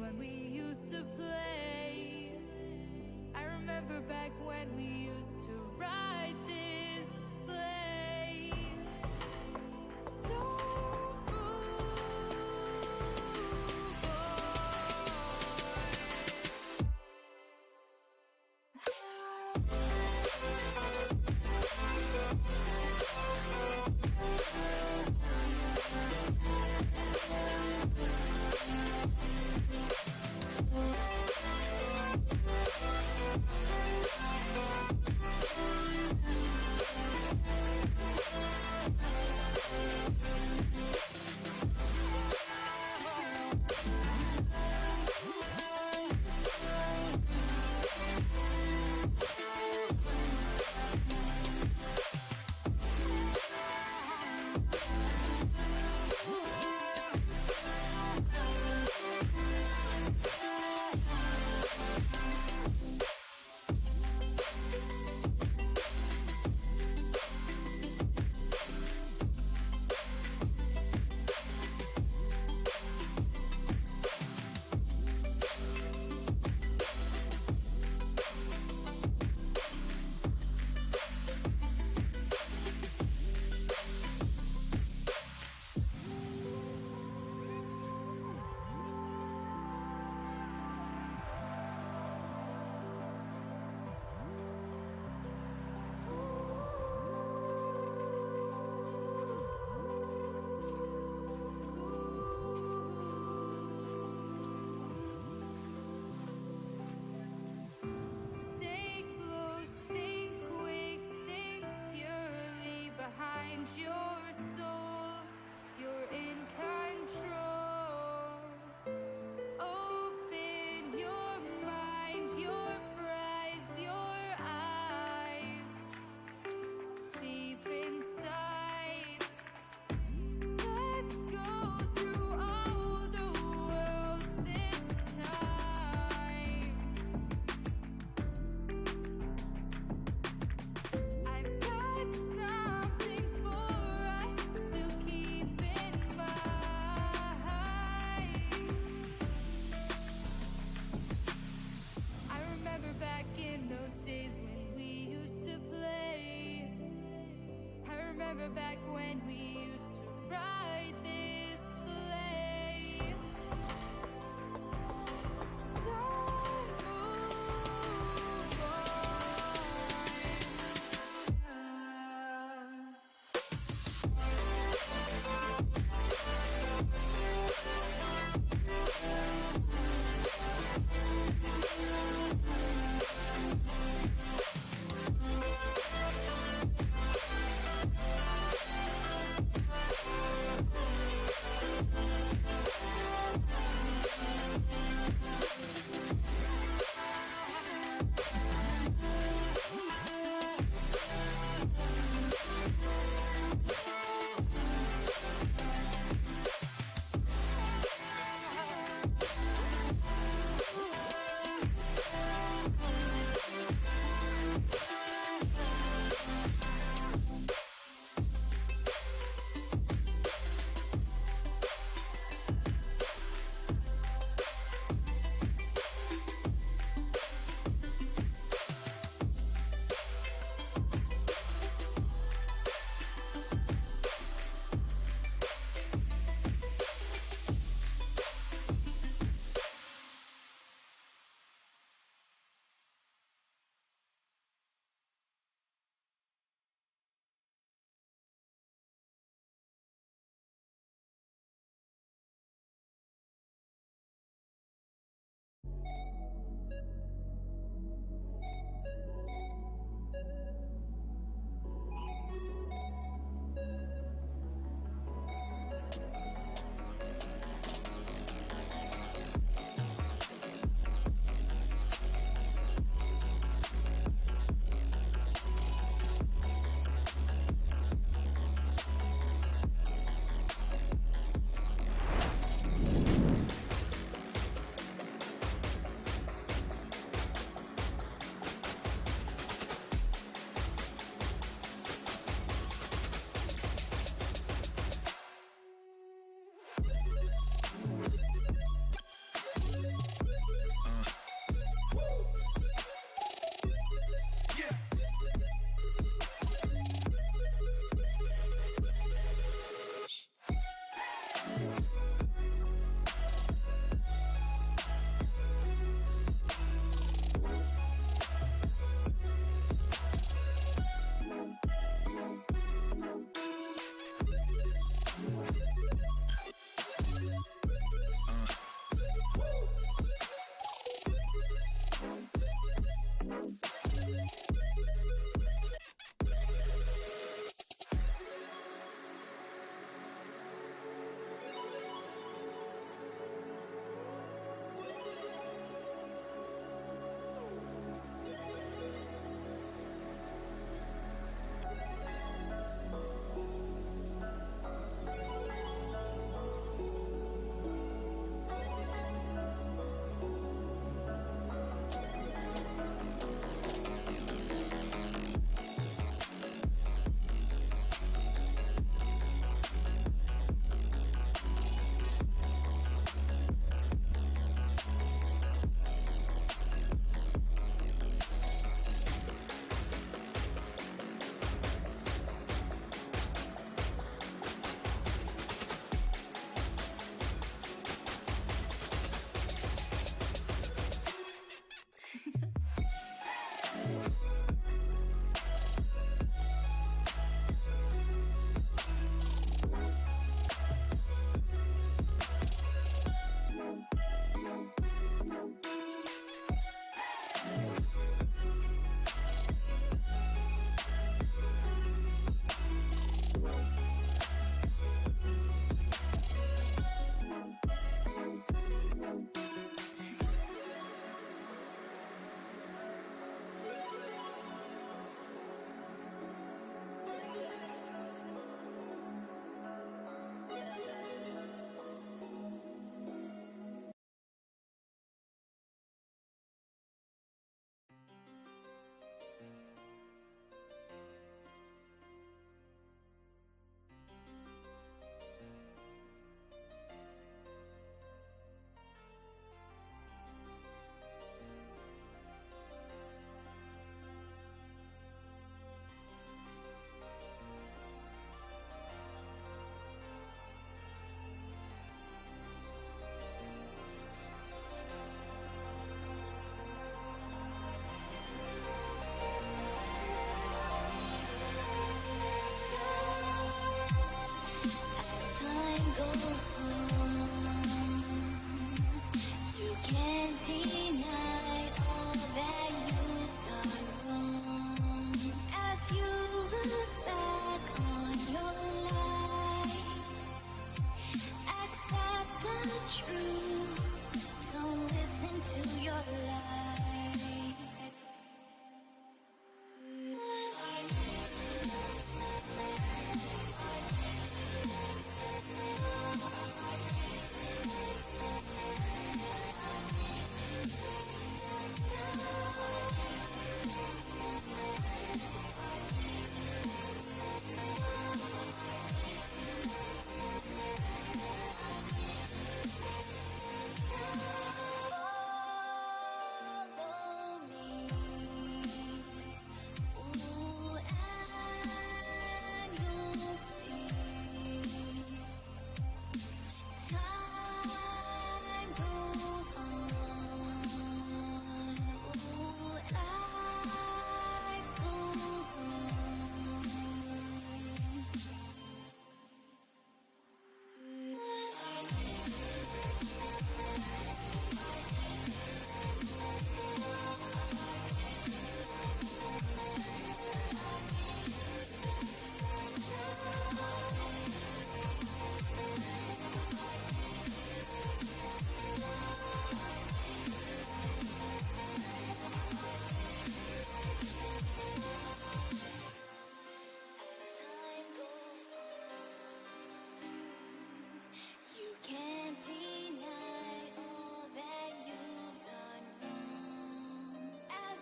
when we used to play. I remember back when we used used to ride this sleigh. Don't move, stay close, think quick, think purely behind your soul. You're in control. Open your mind, your prize, your eyes deep inside. Let's go through all the worlds this time. I've got something for us to keep in mind. I remember back in those days when we used to play. I remember back when we used to ride this sleigh. Don't move on.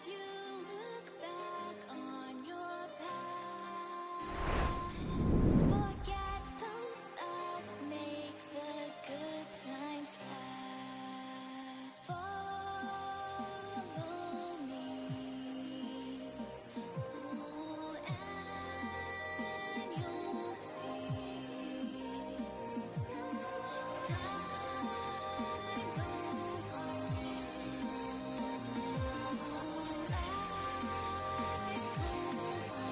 As you look back on your past, forget those thoughts, make the good times last. Follow me, and you'll see. Time goes on, life goes on.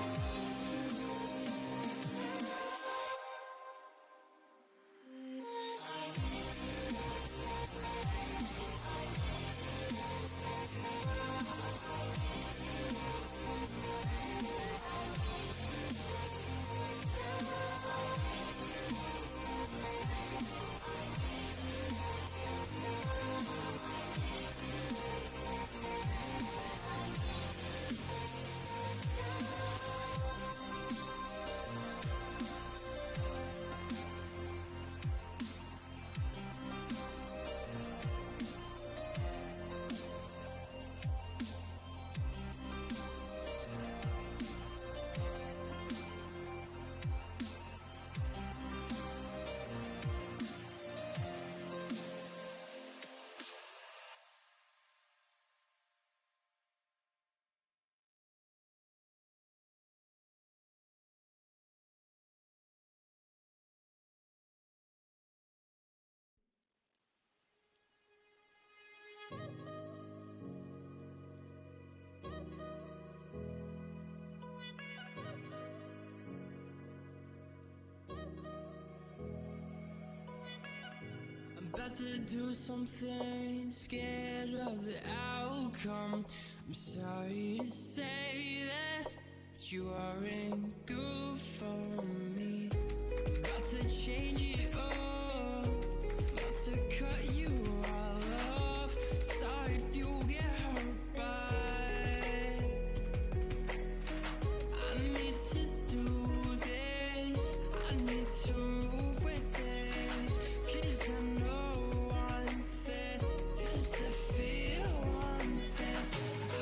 I'm about to do something, scared of the outcome. I'm sorry to say this, but you aren't good for me. I'm about to change it up, about to cut you all off. Sorry if you get hurt, but I need to do this, I need to move with this, 'cause I know one thing, 'cause I feel one thing.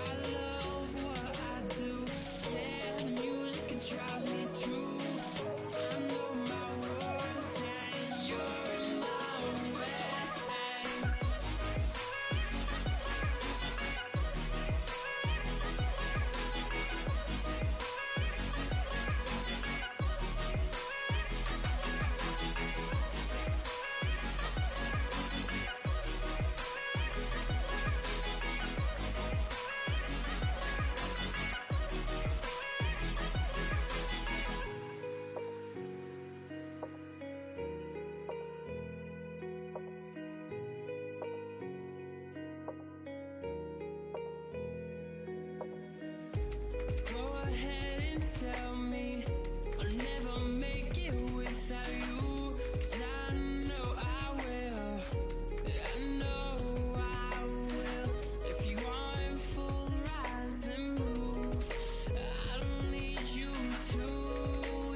I love what I do, yeah, the music it drives me through. I know my worth and you're in my way. Go ahead and tell me I'll never make it without you, 'cause I know I will, I know I will. If you aren't full ride, then move, I don't need you to,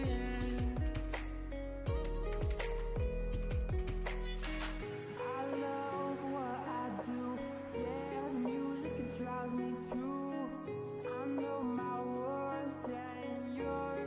yeah. I love what I do, yeah, the music it drives me through. I know my worth and you're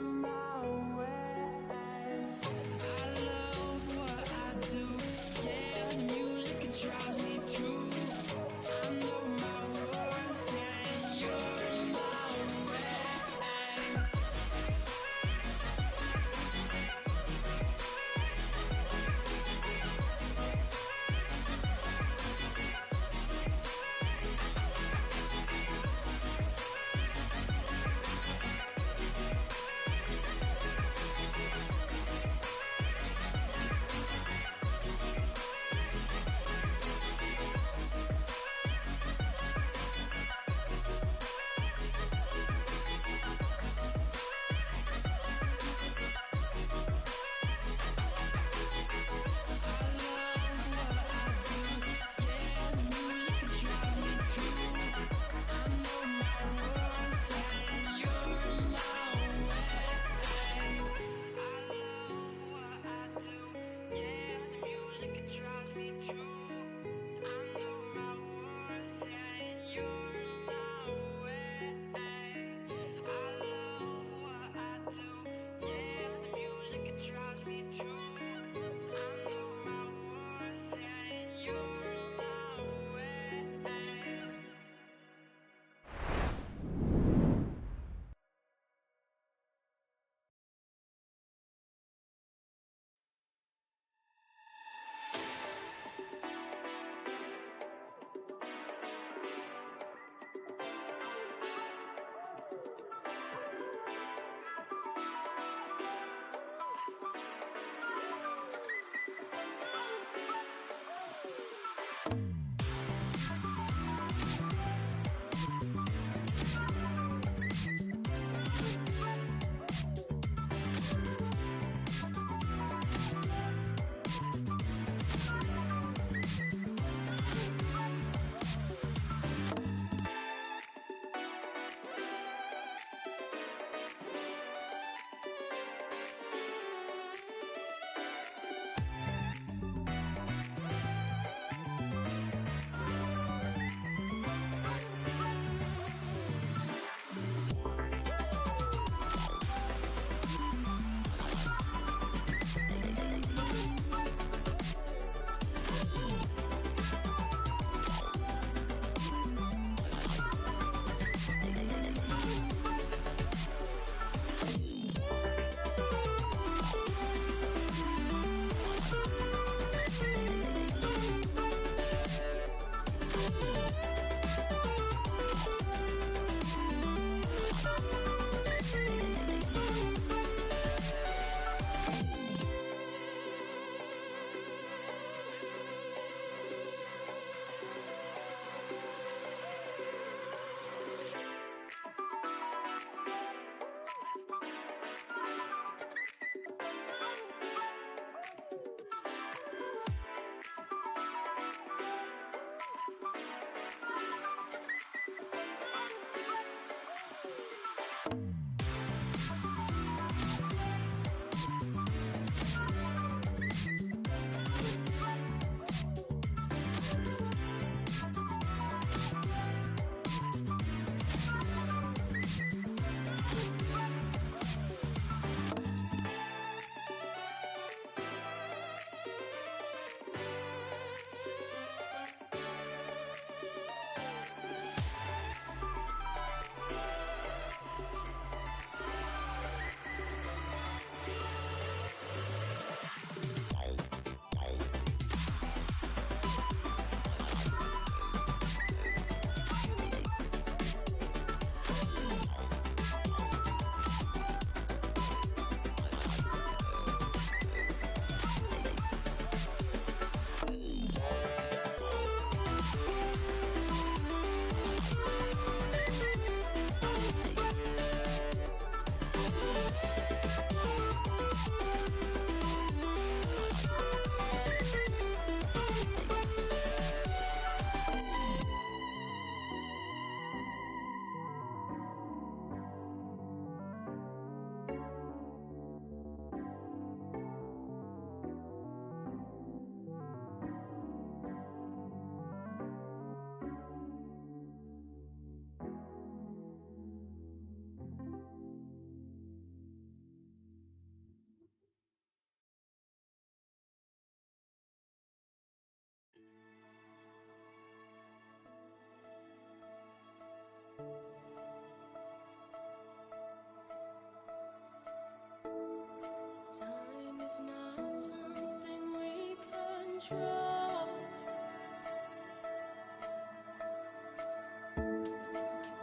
control.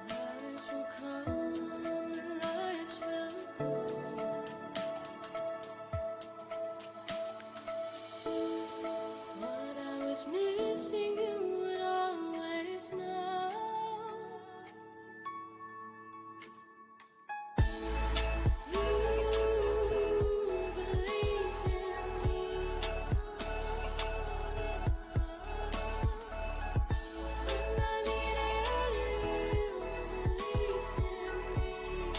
Lives will come and lives will go. What I was missing, you would always know. You believe in me. When I needed you, believe in me.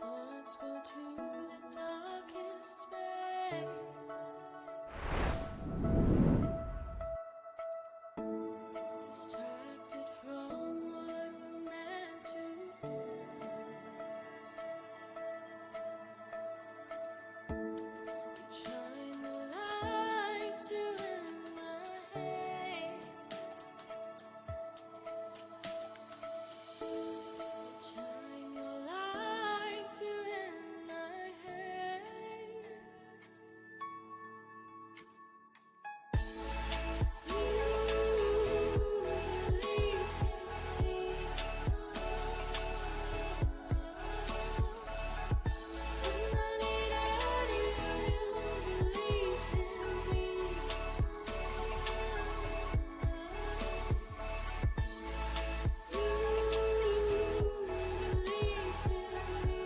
Thoughts go to the darkest space. Distracted from what we're meant to do. Shine the light to end my hate. Shine your light to end my hate. You believe in me. When I needed you, you believed in me. You believed in me.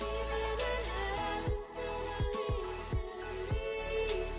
Even in heaven, still believed in me.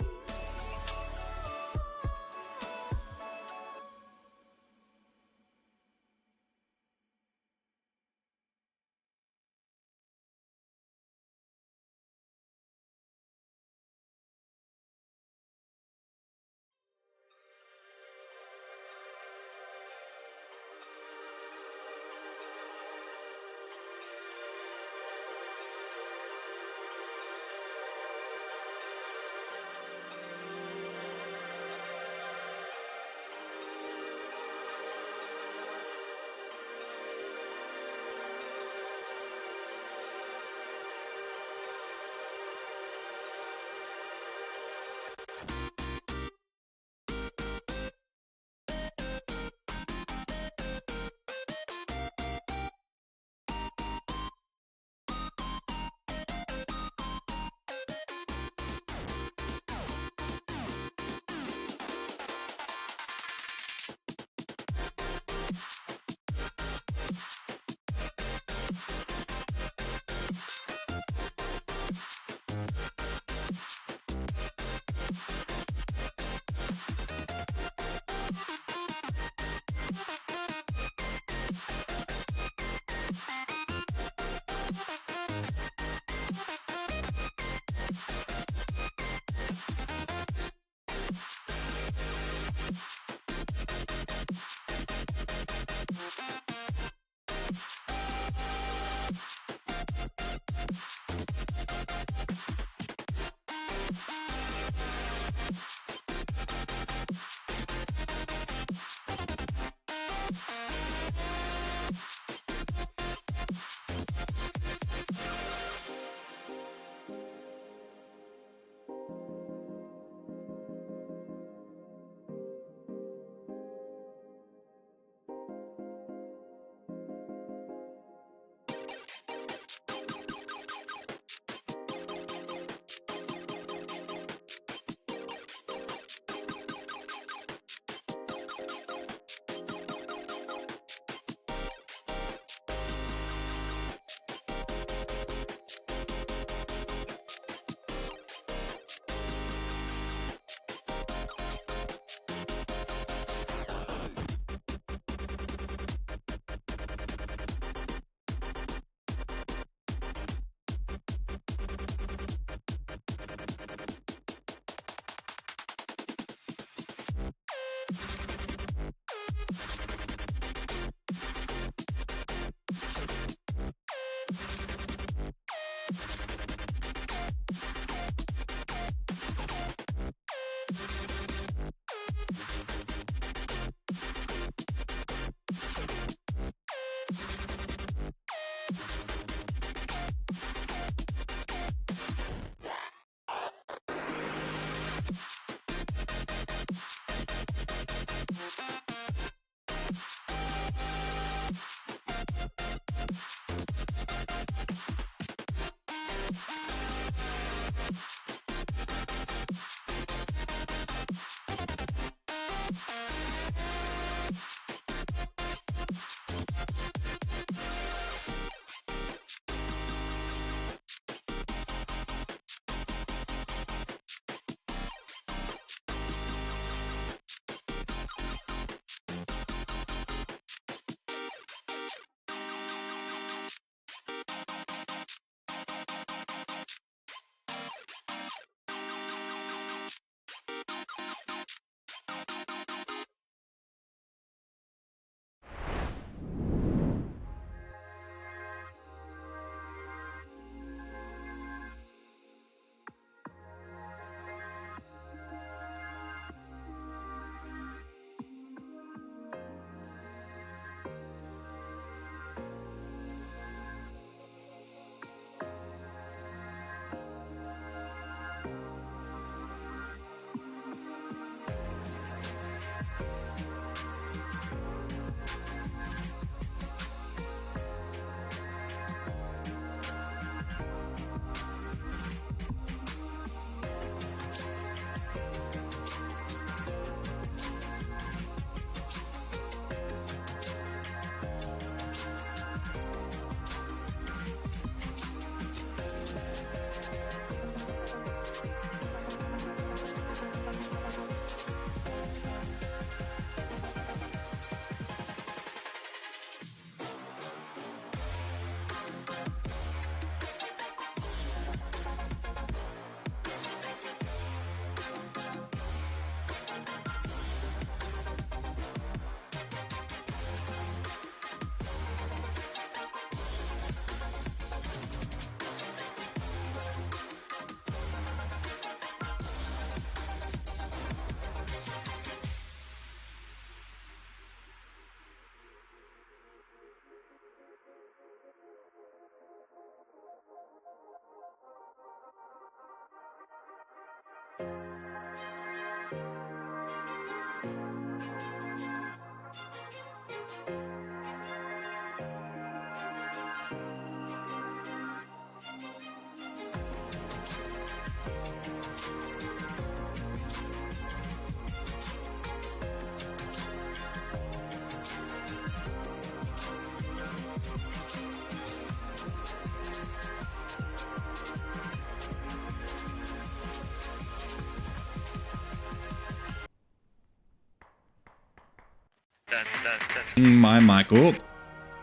That's My mic. Oh,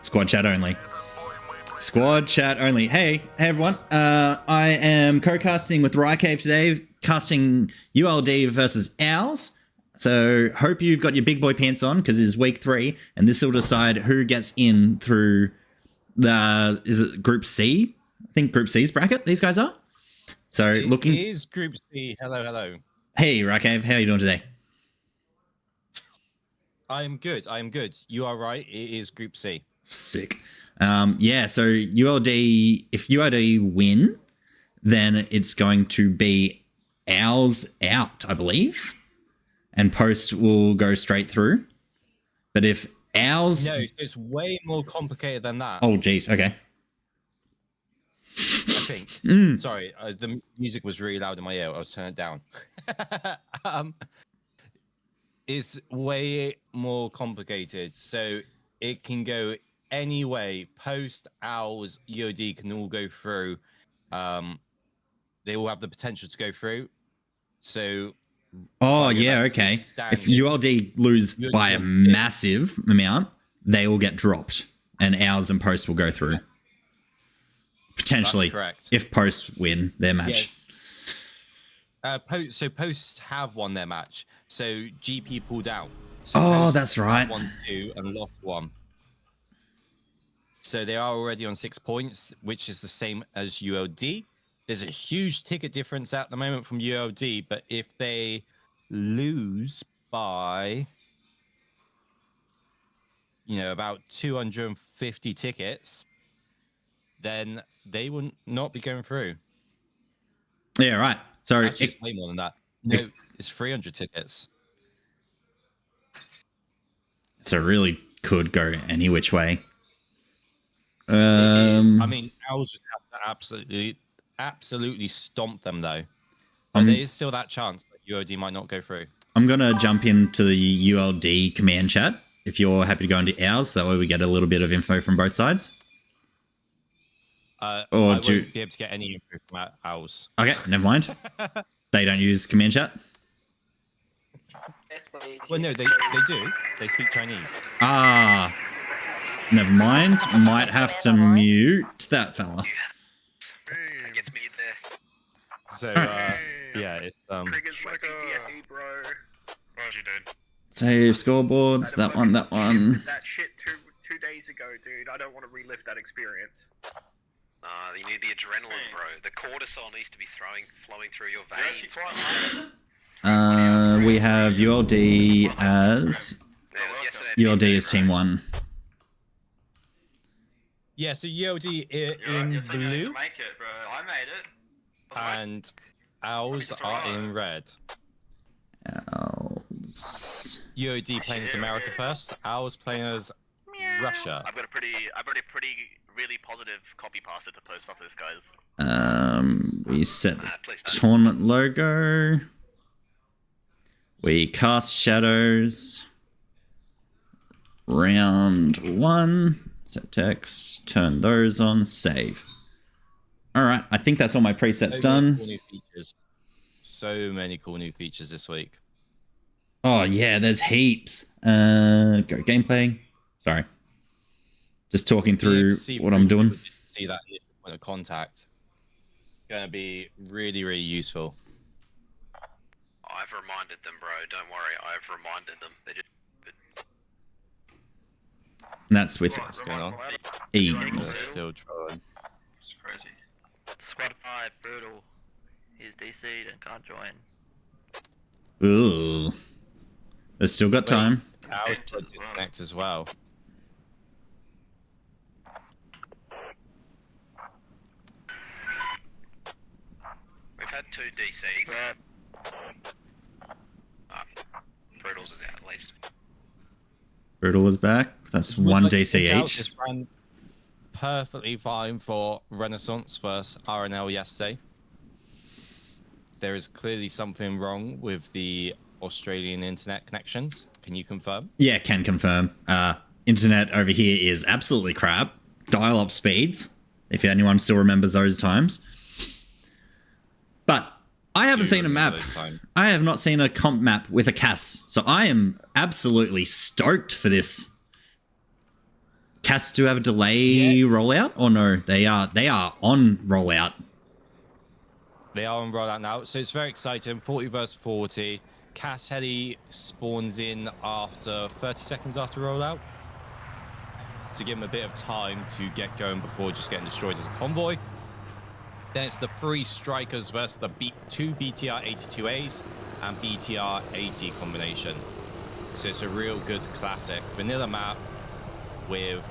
squad chat only. Squad chat only. Hey everyone. I am co-casting with Rycave today, casting ULD versus Owls. So hope you've got your big boy pants on because it's week 3, and this will decide who gets in through the is it Group C? I think Group C's bracket. These guys are. So looking. It is Group C. Hello. Hey Rycave, how are you doing today? I am good. You are right. It is Group C. Sick. Yeah, so ULD, if ULD win, then it's going to be Owls out, I believe. And Post will go straight through. But if Owls... No, it's way more complicated than that. Oh, geez. Okay. I think. Sorry, the music was really loud in my ear. I was turning it down. It's way more complicated. So it can go any way. Post, Owls, UOD can all go through. They all have the potential to go through. So... Oh, yeah, okay. If ULD lose by a massive amount, they will get dropped. And Owls and Post will go through. Potentially. That's correct. If Post win their match. Yeah. Post have won their match. So GP pulled out. So Post that's right. Won 2 and lost 1. So they are already on 6 points, which is the same as ULD. There's a huge ticket difference at the moment from ULD, but if they lose by, about 250 tickets, then they will not be going through. Yeah, right. So actually, it's way more than that. No, it's 300 tickets. So really could go any which way. It is. I mean, Owls just have to absolutely stomp them though. But there is still that chance that UOD might not go through. I'm gonna jump into the ULD command chat if you're happy to go into ours, so we get a little bit of info from both sides. I won't be able to get any info from Owls. Okay, never mind. They don't use command chat. Well, no, they do. They speak Chinese. Ah, never mind. Might have to mute that fella. that gets me there. So yeah, it's Triggers my PTSD, bro. What you did? Save scoreboards. That one. That shit two days ago, dude. I don't want to relive that experience. You need the adrenaline, bro. The cortisol needs to be flowing through your veins. We have ULD as ULD is team 1. Yeah, so ULD in blue. Make it, bro. I made it. And Owls are in red. Owls. UOD playing as America first. Owls playing as Russia. I've got a pretty really positive copy pasta to post off this, guys. We set the tournament logo. We cast shadows. Round 1. Set text. Turn those on. Save. All right. I think that's all my presets done. Cool new features. So many cool new features this week. Oh yeah, there's heaps. Go gameplay. Sorry. Just talking through what I'm doing. See that point of contact. Going to be really, really useful. I've reminded them, bro. Don't worry. I've reminded them. They just... And that's with What's going on? E. They're still trolling. It's crazy. Squad 5, brutal. He's DC'd and can't join. Ooh. They've still got time. Owls got disconnect as well. We've had 2 DCs. Brutal's is out at least. Brutal is back. That's 1 DC each. Just ran perfectly fine for Renaissance versus RNL yesterday. There is clearly something wrong with the Australian internet connections. Can you confirm? Yeah, can confirm. Internet over here is absolutely crap. Dial-up speeds, if anyone still remembers those times. But I haven't do seen a remember map. those times. I have not seen a comp map with a CAS, so I am absolutely stoked for this. CAS do have a delay rollout, or no? They are on rollout. They are on rollout now, so it's very exciting. 40 versus 40. Cass Heli spawns in after 30 seconds after rollout to give him a bit of time to get going before just getting destroyed as a convoy. Then it's the 3 strikers versus the two BTR 82As and BTR 80 combination. So it's a real good classic vanilla map with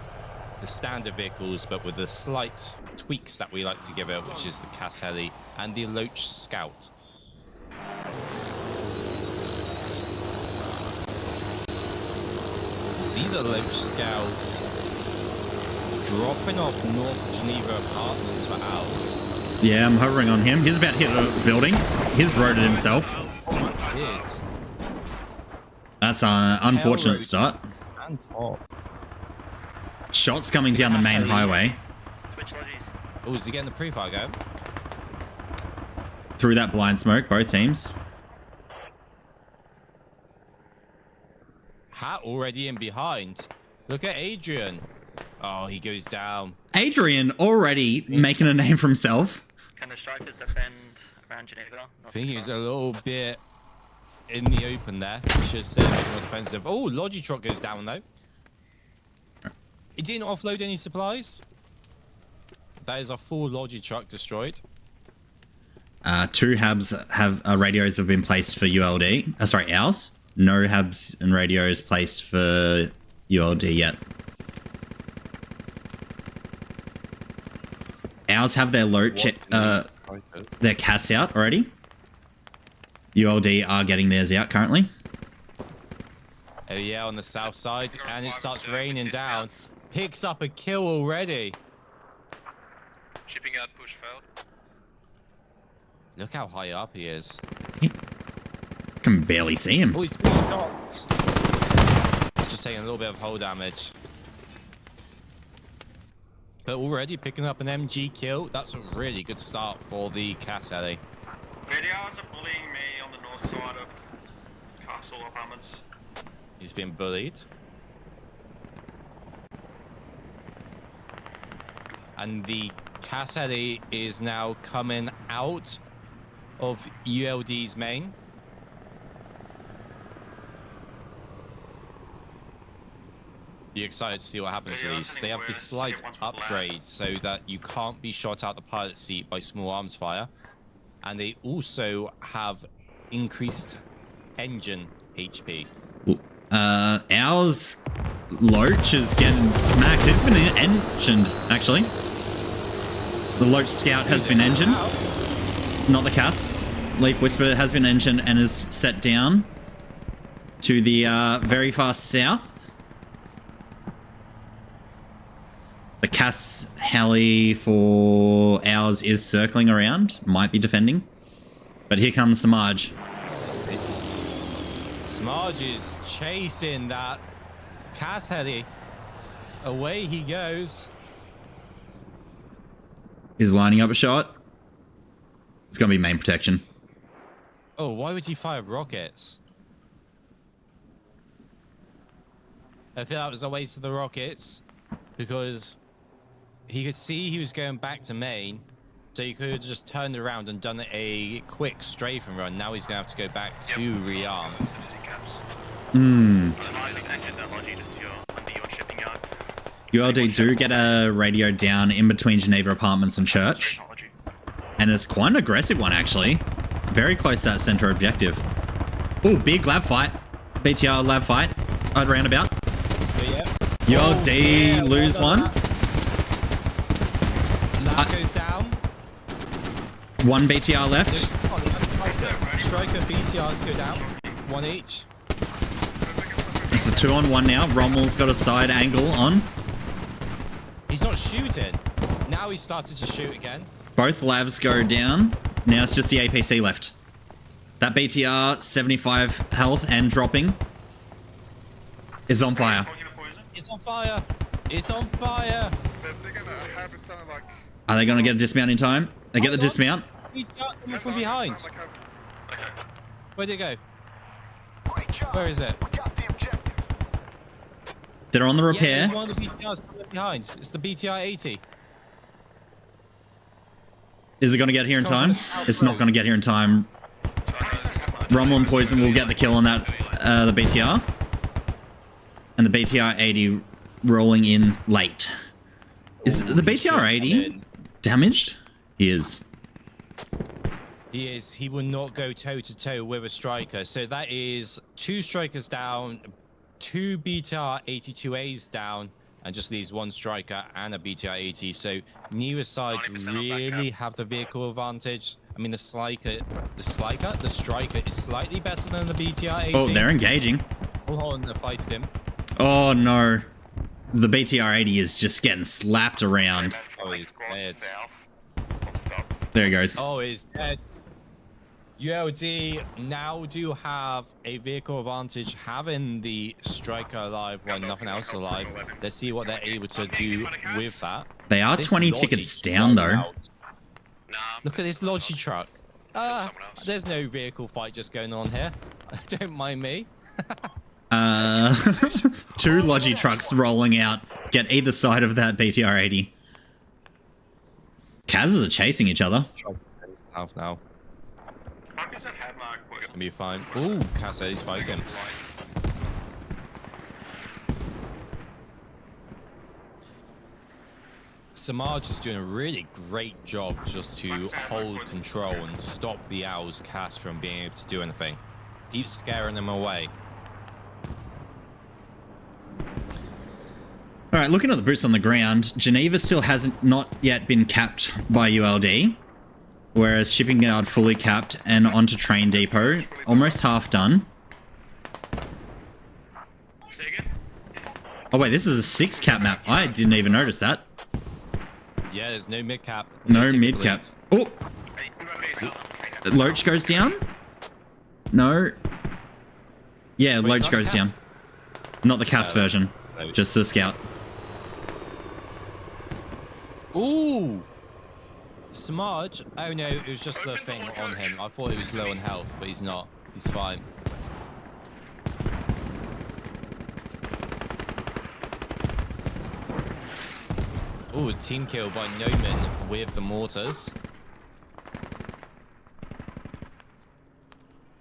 the standard vehicles, but with the slight tweaks that we like to give it, which is the Cass Heli and the Loach Scout. See the Loach Scout dropping off North Geneva Apartments for Owls. Yeah, I'm hovering on him. He's about to hit a building. He's roaded himself. That's an unfortunate start. And top. Shots coming down the main highway. Switch lodges. Oh, is he getting the pre-fire going? Through that blind smoke, both teams. Hat already in behind. Look at Adrian. Oh, he goes down. Adrian already making a name for himself. Can the strikers defend around Geneva? I think he's a little bit in the open there. He should stay a bit more defensive. Oh, Logitruck goes down though. He didn't offload any supplies. That is a full Logitruck destroyed. 2 hubs have radios have been placed for ULD. Sorry, ours. No hubs and radios placed for ULD yet. Ours have their Loach, their CAS out already. ULD are getting theirs out currently. Oh yeah, on the south side, and it starts raining down. Picks up a kill already. Shipping out push failed. Look how high up he is. I can barely see him. Oh, he's been shot. He's just taking a little bit of hull damage. But already picking up an MG kill. That's a really good start for the Cass Heli. Videos are bullying me on the north side of Castle Apartments. He's been bullied. And the Cass Heli is now coming out of ULD's main. Be excited to see what happens with these. They have this slight upgrade so that you can't be shot out the pilot seat by small arms fire. And they also have increased engine HP. Ours Loach is getting smacked. It's been engined, actually. The Loach Scout has been engined. Not the CAS. Leaf Whisper has been engined and is set down to the very far south. The CAS Heli for ours is circling around. Might be defending. But here comes Samaj. Samaj is chasing that Cass Heli. Away he goes. Is lining up a shot. It's going to be main protection. Oh, why would he fire rockets? I feel that was a waste of the rockets because he could see he was going back to main, so he could have just turned around and done a quick strafe and run. Now he's going to have to go back to rearm. As soon as he caps. ULD do get a radio down in between Geneva Apartments and Church. And it's quite an aggressive one, actually. Very close to that center objective. Oh, big lab fight. BTR lab fight. I'd roundabout. ULD lose one. Lab goes down. 1 BTR left. Striker BTRs go down. 1 each. It's a 2-on-1 now. Rommel's got a side angle on. He's not shooting. Now he's started to shoot again. Both labs go down. Now it's just the APC left. That BTR, 75 health and dropping, is on fire. It's on fire. It's on fire. Are they going to get a dismount in time? They get the dismount. BTR coming from behind. Okay. Where'd it go? Where is it? They're on the Yeah, repair. there's one of the BTRs coming behind. It's the BTR 80. Is it going to get here in time? It's not going to get here in time. Rumble and Poison will get the kill on that, the BTR. And the BTR 80 rolling in late. Is the BTR 80 damaged? He is. He is. He will not go toe-to-toe with a striker. So that is 2 strikers down, 2 BTR 82As down, and just leaves 1 striker and a BTR 80. So neither side really have the vehicle advantage. I mean, the striker is slightly better than the BTR 80. Oh, they're engaging. Hold on, they're fighting him. Oh, no. The BTR 80 is just getting slapped around. Oh, he's dead. There he goes. Oh, he's dead. ULD now do have a vehicle advantage, having the striker alive when nothing else alive. Let's see what they're able to do with that. They are This 20 Logi tickets down, though. out. Nah. Look at this Logi truck. someone else. There's no vehicle fight just going on here. Don't mind me. 2 Logi trucks rolling out. Get either side of that BTR 80. Kazs are chasing each other. Half now. Focus on head mark. Gonna be fine. Ooh, Cassie's fighting. Samaj is doing a really great job just to hold control and stop the Owls cast from being able to do anything. Keep scaring them away. All right, looking at the boots on the ground, Geneva still hasn't not yet been capped by ULD, whereas Shipping Yard fully capped and onto Train Depot, almost half done. Oh wait, this is a 6 cap map. I didn't even notice that. Yeah, there's no mid cap. No ticket mid cap. bleeds. Oh, Loach goes down. No. Yeah, Wait, is Loach that goes the down. cast? Not the cast Oh, version, Loach. just the scout. Ooh! Samaj? Oh no, it was just the thing on him. I thought he was low on health, but he's not. He's fine. Ooh, team kill by Noman with the mortars.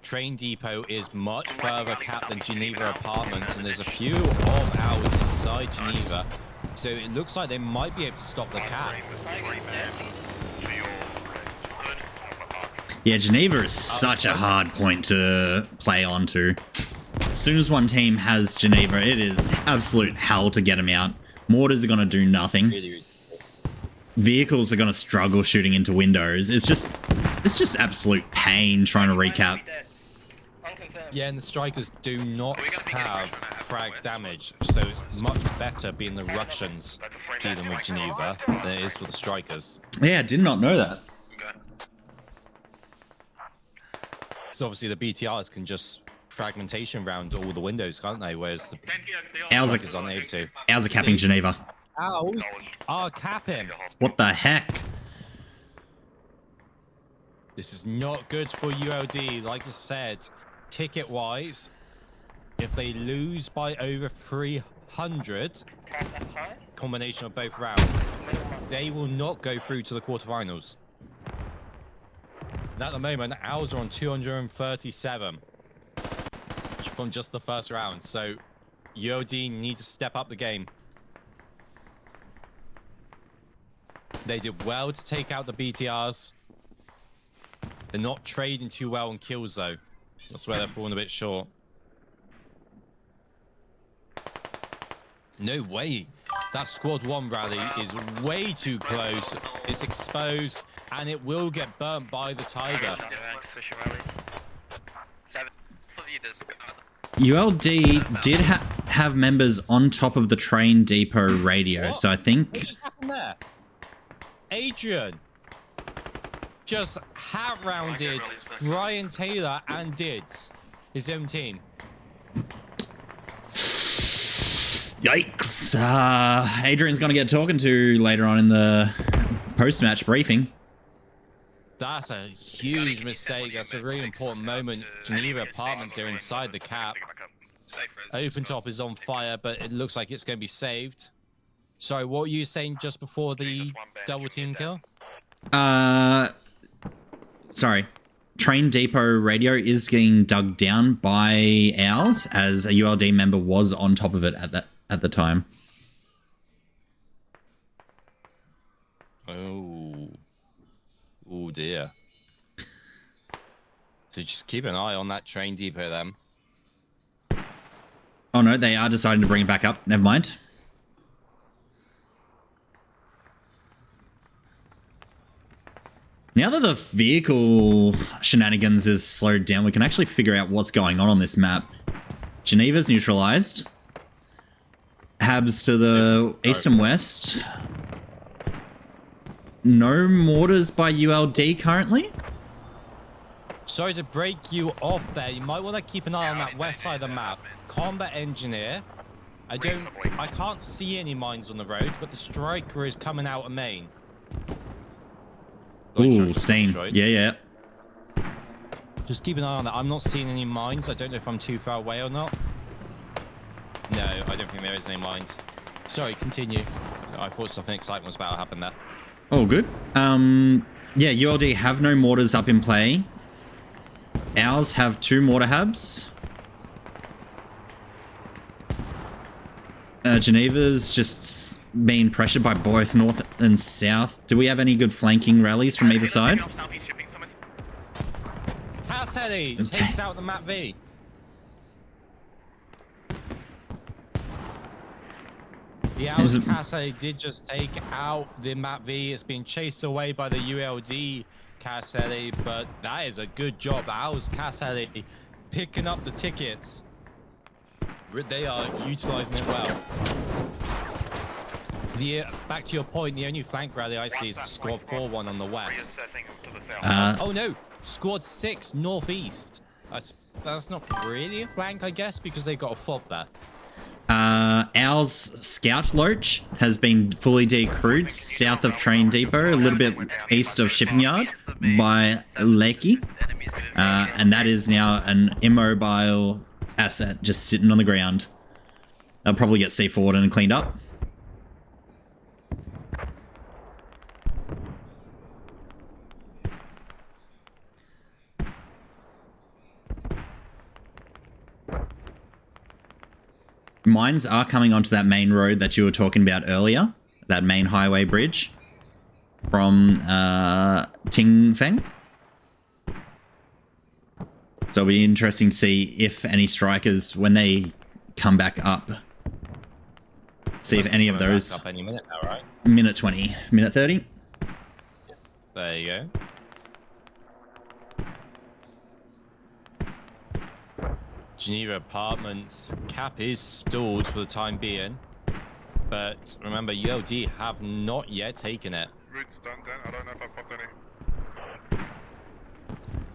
Train Depot is much further capped than Geneva Apartments, and there's a few of ours inside Geneva. So it looks like they might be able to stop the cap. Yeah, Geneva is such a hard point to play onto. As soon as one team has Geneva, it is absolute hell to get them out. Mortars are going to do nothing. Really, Vehicles are going to struggle shooting into windows. It's just absolute pain trying to recap. yeah, and the strikers do not have frag damage, so it's much better being the Russians dealing with Geneva than it is for the strikers. Yeah, I did not know that. So obviously the BTRs can just fragmentation round all the windows, can't they? Whereas the Ours strikers are, aren't able to. ours are capping Geneva. Owls are capping. What the heck? This is not good for ULD. Like I said, ticket-wise, if they lose by over 300, combination of both rounds, they will not go through to the quarterfinals. And at the moment, Owls are on 237 from just the first round. So ULD need to step up the game. They did well to take out the BTRs. They're not trading too well on kills, though. That's where they're falling a bit short. No way. That squad 1 rally is way too close. It's exposed, and it will get burnt by the Tiger. ULD did have members on top of the Train Depot radio, What? so I think... What just happened there? Adrian just hat-rounded Brian Taylor and Dids, his own team. Yikes. Adrian's going to get talking to later on in the post-match briefing. That's a huge mistake. That's a really important moment. Geneva Apartments are inside the cap. Open top is on fire, but it looks like it's going to be saved. Sorry, what were you saying just before the double team kill? Sorry. Train Depot radio is getting dug down by ours, as a ULD member was on top of it at the time. Oh dear. So just keep an eye on that train depot then. Oh no, they are deciding to bring it back up. Never mind. Now that the vehicle shenanigans is slowed down, we can actually figure out what's going on this map. Geneva's neutralized. Habs to the east and west. No mortars by ULD currently. Sorry to break you off there. You might want to keep an eye on that west side of the map. Combat engineer. I can't see any mines on the road, but the striker is coming out of main. Ooh, same. Yeah. Just keep an eye on that. I'm not seeing any mines. I don't know if I'm too far away or not. No, I don't think there is any mines. Sorry, continue. I thought something exciting was about to happen there. Oh, good. Yeah, ULD have no mortars up in play. Ours have 2 mortar habs. Geneva's just being pressured by both north and south. Do we have any good flanking rallies from either side? Cassidy takes out the Map V. The Alice Cassidy did just take out the Map V. It's been chased away by the ULD Cassidy, but that is a good job. Alice Cassidy picking up the tickets. They are utilizing it well. Back to your point, the only flank rally I see is squad 4-1 on the west. Oh no, squad 6 northeast. That's not really a flank, I guess, because they've got a fob there. Ours Scout Loach has been fully decrewed south of Train Depot, a little bit east of Shipping Yard by Lakey. And that is now an immobile asset just sitting on the ground. They'll probably get C4'd and cleaned up. Mines are coming onto that main road that you were talking about earlier, that main highway bridge from Ting Feng. So it'll be interesting to see if any strikers, when they come back up, see if any of those... Up any minute now, right? Minute 20. Minute 30? There you go. Geneva Apartments cap is stalled for the time being, but remember ULD have not yet taken it. Route's done then. I don't know if I popped any.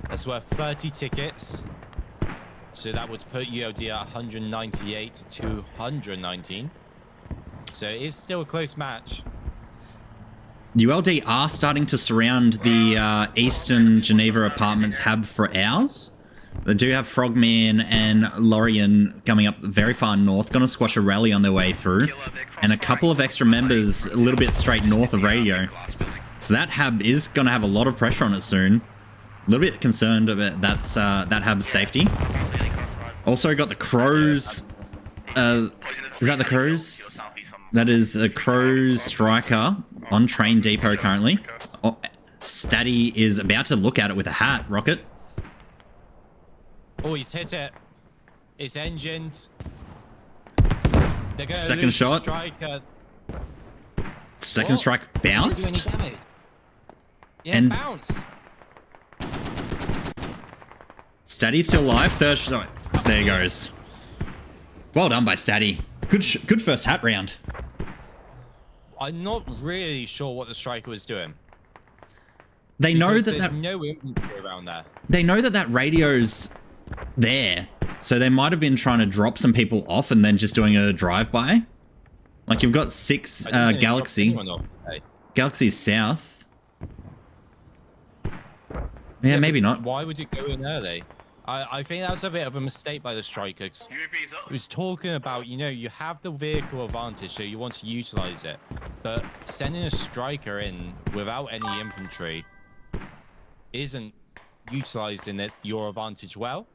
That's worth 30 tickets, so that would put ULD at 198 to 219. So it is still a close match. ULD are starting to surround the Eastern Geneva Apartments hub for ours. They do have Frogman and Lorien coming up very far north, going to squash a rally on their way through, and a couple of extra members a little bit straight north of radio. So that hub is going to have a lot of pressure on it soon. A little bit concerned about that hub's safety. Also got the Crows. Is that the Crows? That is a Crows striker on Train Depot currently. Oh, Statty is about to look at it with a hat, Rocket. Oh, he's hit it. It's engined. They're gonna Second lose shot. Striker. Second strike bounced. Yeah, And- bounce. Statty's still alive. Third shot. There he goes. Well done by Statty. Good first hat round. I'm not really sure what the striker was doing. They know because that there's no infantry around there. they know that radio's there, so they might have been trying to drop some people off and then just doing a drive-by. Like you've got 6 Galaxy. Galaxy South. Yeah, maybe but not. Why would it go in early? I think that's a bit of a mistake by the striker. UAV's up. He was talking about, you have the vehicle advantage, so you want to utilize it. But sending a striker in without any infantry isn't utilizing your advantage well.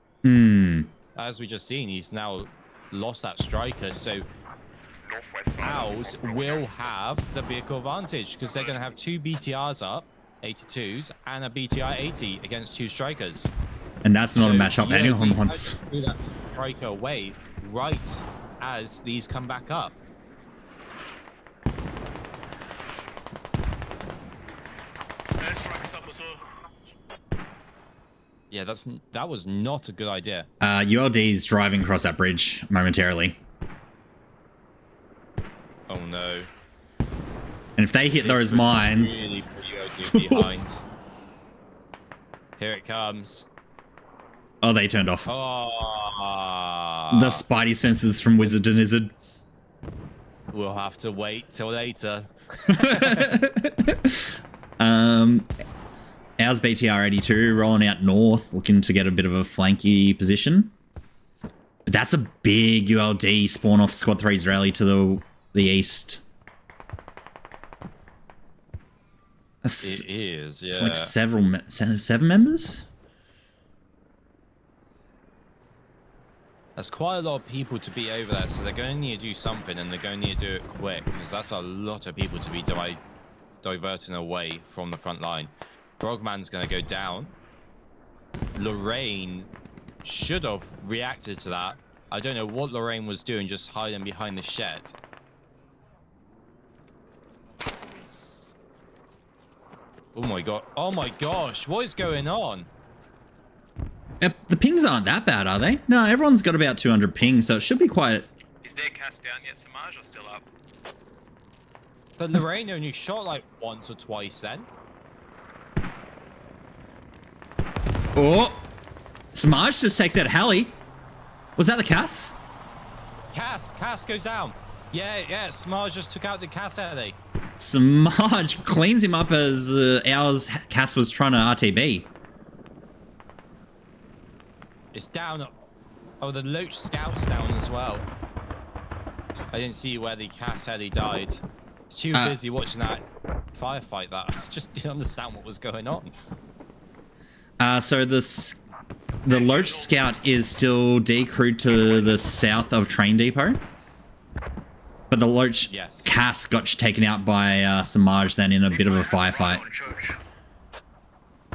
As we just seen, he's now lost that striker, so Owls will have the vehicle advantage because they're going to have 2 BTRs up, 82s, and a BTR 80 against 2 strikers. And that's not So a matchup ULD anyone has wants. to do that striker away right as these come back up. Airstrike's up as well. Yeah, that was not a good idea. ULD's driving across that bridge momentarily. Oh no. And if they hit This those would mines... really put ULD behind. Here it comes. Oh, they turned off. Oh. The spidey senses from Wizard and Izzard. We'll have to wait till later. Ours BTR 82 rolling out north, looking to get a bit of a flanky position. But that's a big ULD spawn off Squad 3's rally to the east. It is, yeah. It's like seven members? That's quite a lot of people to be over there, so they're going to need to do something, and they're going to need to do it quick, because that's a lot of people to be diverting away from the front line. Brogman's going to go down. Lorraine should have reacted to that. I don't know what Lorraine was doing, just hiding behind the shed. Oh my god. Oh my gosh. What is going on? The pings aren't that bad, are they? No, everyone's got about 200 pings, so it should be quite... Is their cast down yet? Samaj or still up? But Lorraine only shot like once or twice then. Oh! Samaj just takes out Hallie. Was that the Cass? Cass goes down. Yeah, Samaj just took out the Cass alley. Samaj cleans him up as ours Cass was trying to RTB. It's down. Oh, the Loach Scout's down as well. I didn't see where the Cass heli died. Too busy watching that firefight that I just didn't understand what was going on. So the Loach Scout is still decrewed to the south of Train Depot. But the Loach Cass got taken out by Samaj then in a bit of a firefight.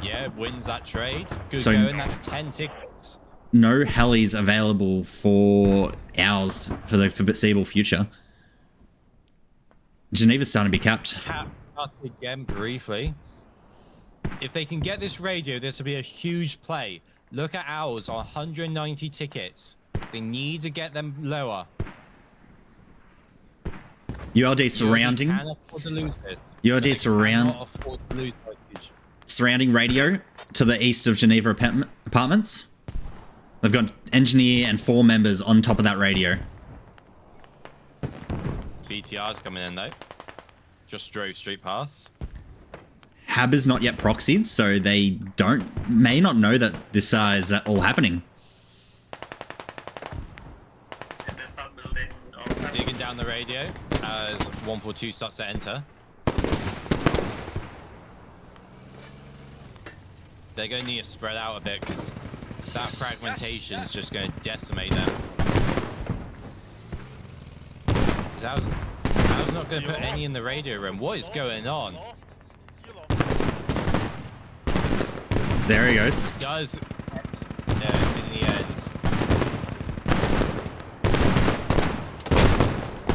Yeah, wins that trade. Good So- going. That's 10 tickets. No helis available for ours for the foreseeable future. Geneva's starting to be capped. Cap again briefly. If they can get this radio, this will be a huge play. Look at ours on 190 tickets. They need to get them lower. ULD surrounding. Can't afford to lose this. ULD They cannot afford to lose this. surrounding radio to the east of Geneva apartments. They've got engineer and 4 members on top of that radio. BTR's coming in though. Just drove straight past. Hab is not yet proxied, so they may not know that this is all happening. Digging down the radio as 142 starts to enter. They're going to need to spread out a bit because that fragmentation is just going to decimate them. I was not going to put any in the radio room. What is going on? There he goes. Does in the end.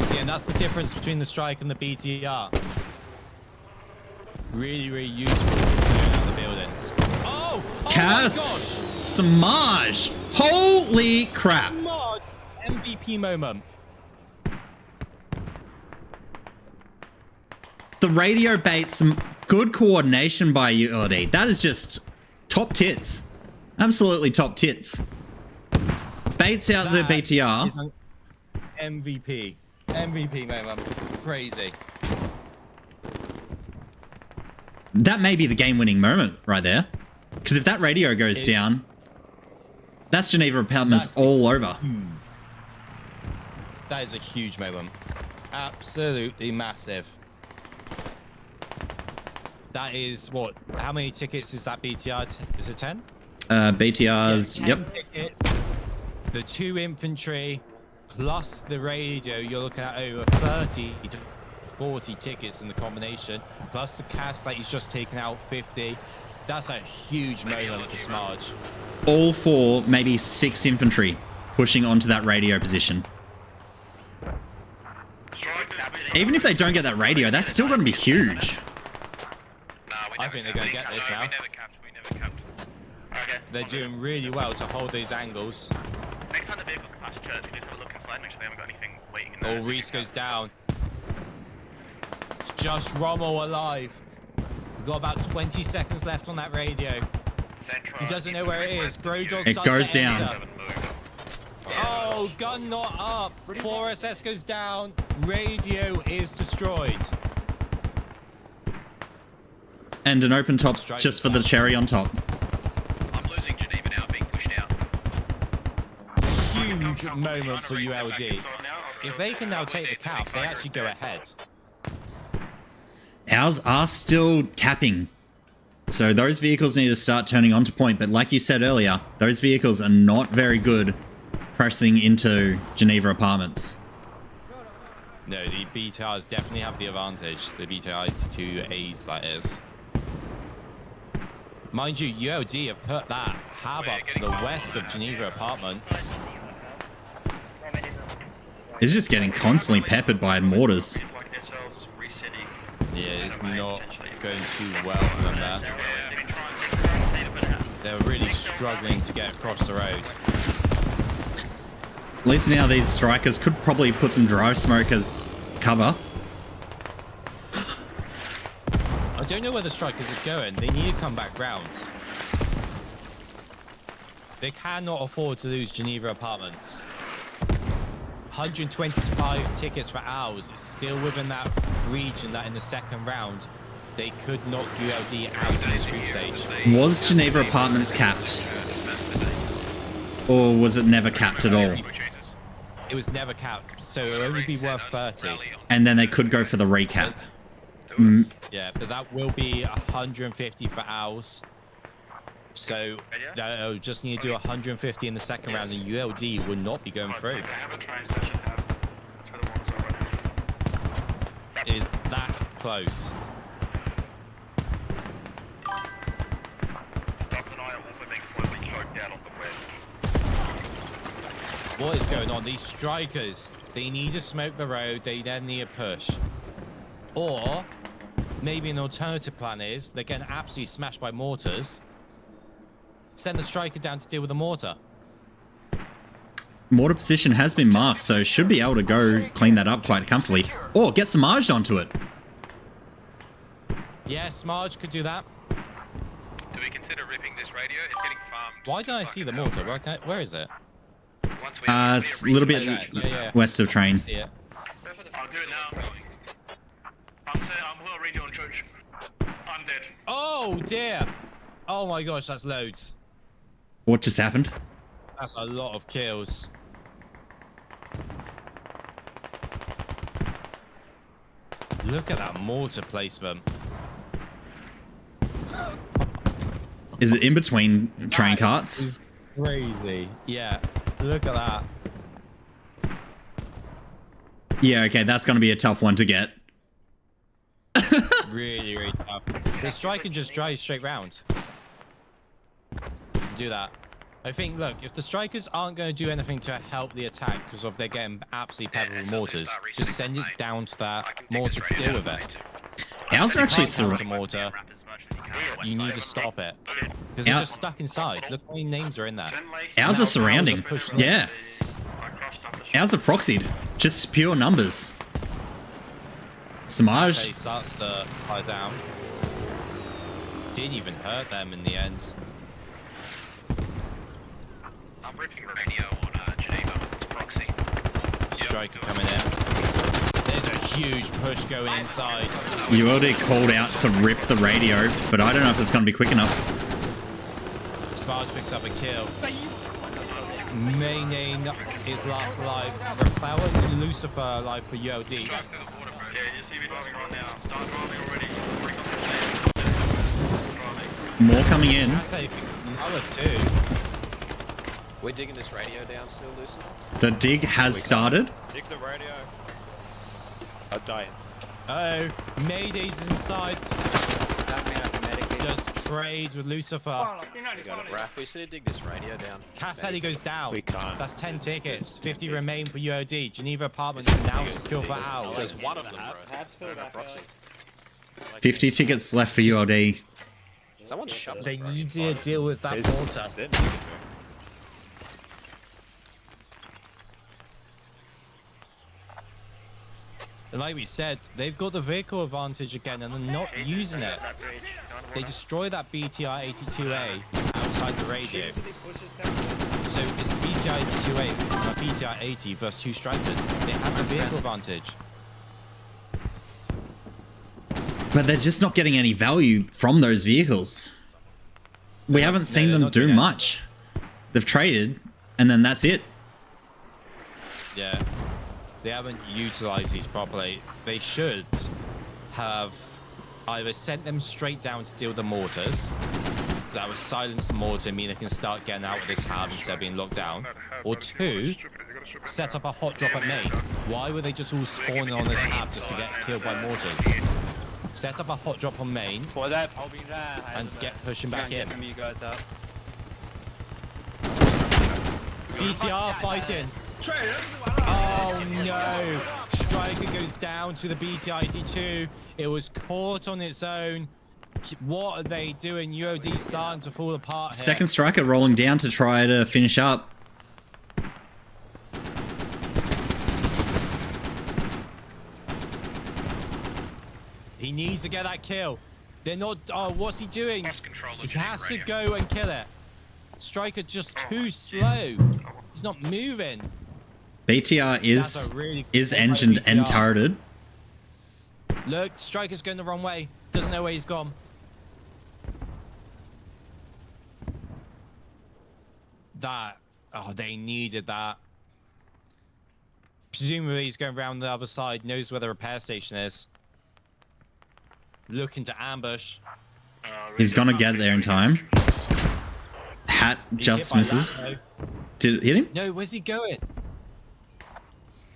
See, and that's the difference between the strike and the BTR. Really, really useful clearing out the buildings. Oh Cass! Samaj! Holy crap! Samaj! MVP moment. The radio bait, some good coordination by ULD. That is just top tits. Absolutely top tits. Baits out the BTR. Is an MVP. MVP moment. Crazy. That may be the game-winning moment right there. Because if that radio goes down, that's Geneva Apartments all over. That is a huge moment. Absolutely massive. That is what? How many tickets is that BTR? Is it 10? BTR's, Yeah, 10 yep. tickets, the 2 infantry, plus the radio, you're looking at over 30 to 40 tickets in the combination, plus the cast that he's just taken out 50. That's a huge moment for Smarge. All 4, maybe 6 infantry pushing onto that radio position. Even if they don't get that radio, that's still going to be huge. I think they're going to get this now. They're doing really well to hold these angles. Next time the vehicles pass church, you just have a look inside, make sure they haven't got anything waiting in there. Oh, Reese goes down. It's just Rommel alive. We've got about 20 seconds left on that radio. He doesn't know where it is. Brodog It goes down. Oh, gun not up. 4SS goes down. Radio is destroyed. And an open top just for the cherry on top. I'm losing Geneva now, being pushed out. Huge moment for ULD. If they can now take the cap, they actually go ahead. Ours are still capping. So those vehicles need to start turning onto point. But like you said earlier, those vehicles are not very good pressing into Geneva Apartments. No, the BTRs definitely have the advantage. The BTI-2As, that is. Mind you, ULD have put that hab up to the west of Geneva Apartments. It's just getting constantly peppered by mortars. Yeah, it's not going too well for them there. They're really struggling to get across the road. At least now these strikers could probably put some drive smoke as cover. I don't know where the strikers are going. They need to come back round. They cannot afford to lose Geneva Apartments. 125 tickets for Owls. It's still within that region that in the second round they could knock ULD out in this group stage. Was Geneva Apartments capped? Or was it never capped at all? It was never capped, so it would only be worth 30. And then they could go for the recap. Yeah, but that will be 150 for Owls. So they'll just need to do 150 in the second round, and ULD will not be going through. It is that close. What is going on? These strikers, they need to smoke the road, they then need a push. Or maybe an alternative plan is they're getting absolutely smashed by mortars. Send the striker down to deal with the mortar. Mortar position has been marked, so should be able to go clean that up quite comfortably. Or get some Smarge onto it. Yeah, Smarge could do that. Do we consider ripping this radio? It's getting farmed. Why don't I see the mortar? Where is it? It's a little bit west of train. I'll do it now. I'm saying I'm going to radio on church. I'm dead. Oh dear! Oh my gosh, that's loads. What just happened? That's a lot of kills. Look at that mortar placement. Is it in between train carts? It's crazy. Yeah, look at that. Yeah, okay, that's going to be a tough one to get. Really, really tough. The striker just drives straight round. Do that. I think, look, if the strikers aren't going to do anything to help the attack because of they're getting absolutely peppered with mortars, just send it down to that mortar to deal with it. Ours are actually surrounded. Mortar. You need to stop it because they're just stuck inside. Look how many names are in there. Ours are surrounding. Yeah. Ours are proxied. Just pure numbers. Smarge. Okay, starts to fire down. Didn't even hurt them in the end. I'm ripping radio on Geneva. It's proxy. Striker coming in. There's a huge push going inside. ULD called out to rip the radio, but I don't know if it's going to be quick enough. Sparge picks up a kill. Main is last alive. Rafael and Lucifer alive for ULD. Yeah, you see me driving right now. Start driving already. Bring up the More coming in. I say another two. We're digging this radio down still, Lucifer. The dig has started. Dig the radio. I'll die. Oh, Mayday's inside. Just trades with Lucifer. Raph, we should dig this radio down. Cassidy goes down. We can't. That's 10 tickets. 50 remain for UOD. Geneva Apartments now secure for Owls. There's one of them, bro. 50 tickets left for ULD. Someone shut They need to deal with that mortar. And like we said, they've got the vehicle advantage again and they're not using it. They destroy that BTR 82A outside the radio. So it's BTR 82A and BTR 80 versus 2 strikers. They have the vehicle advantage. But they're just not getting any value from those vehicles. We haven't seen them do much. They've traded and then that's it. Yeah. They haven't utilized these properly. They should have either sent them straight down to deal the mortars. So that would silence the mortar, mean they can start getting out of this hab instead of being locked down. Or 2, set up a hot drop at main. Why were they just all spawning on this hab just to get killed by mortars? Set up a hot drop on main and get pushing back in. BTR fighting. Oh no! Striker goes down to the BT-82. It was caught on its own. What are they doing? UOD starting to fall apart here. Second striker rolling down to try to finish up. He needs to get that kill. They're not... Oh, what's he doing? He has to go and kill it. Striker just too slow. He's not moving. BTR is engined and turreted. Look, Striker's going the wrong way. Doesn't know where he's gone. That. Oh, they needed that. Presumably he's going around the other side, knows where the repair station is. Looking to ambush. He's gonna get there in time. Hat just misses. Did it hit him? No, where's he going?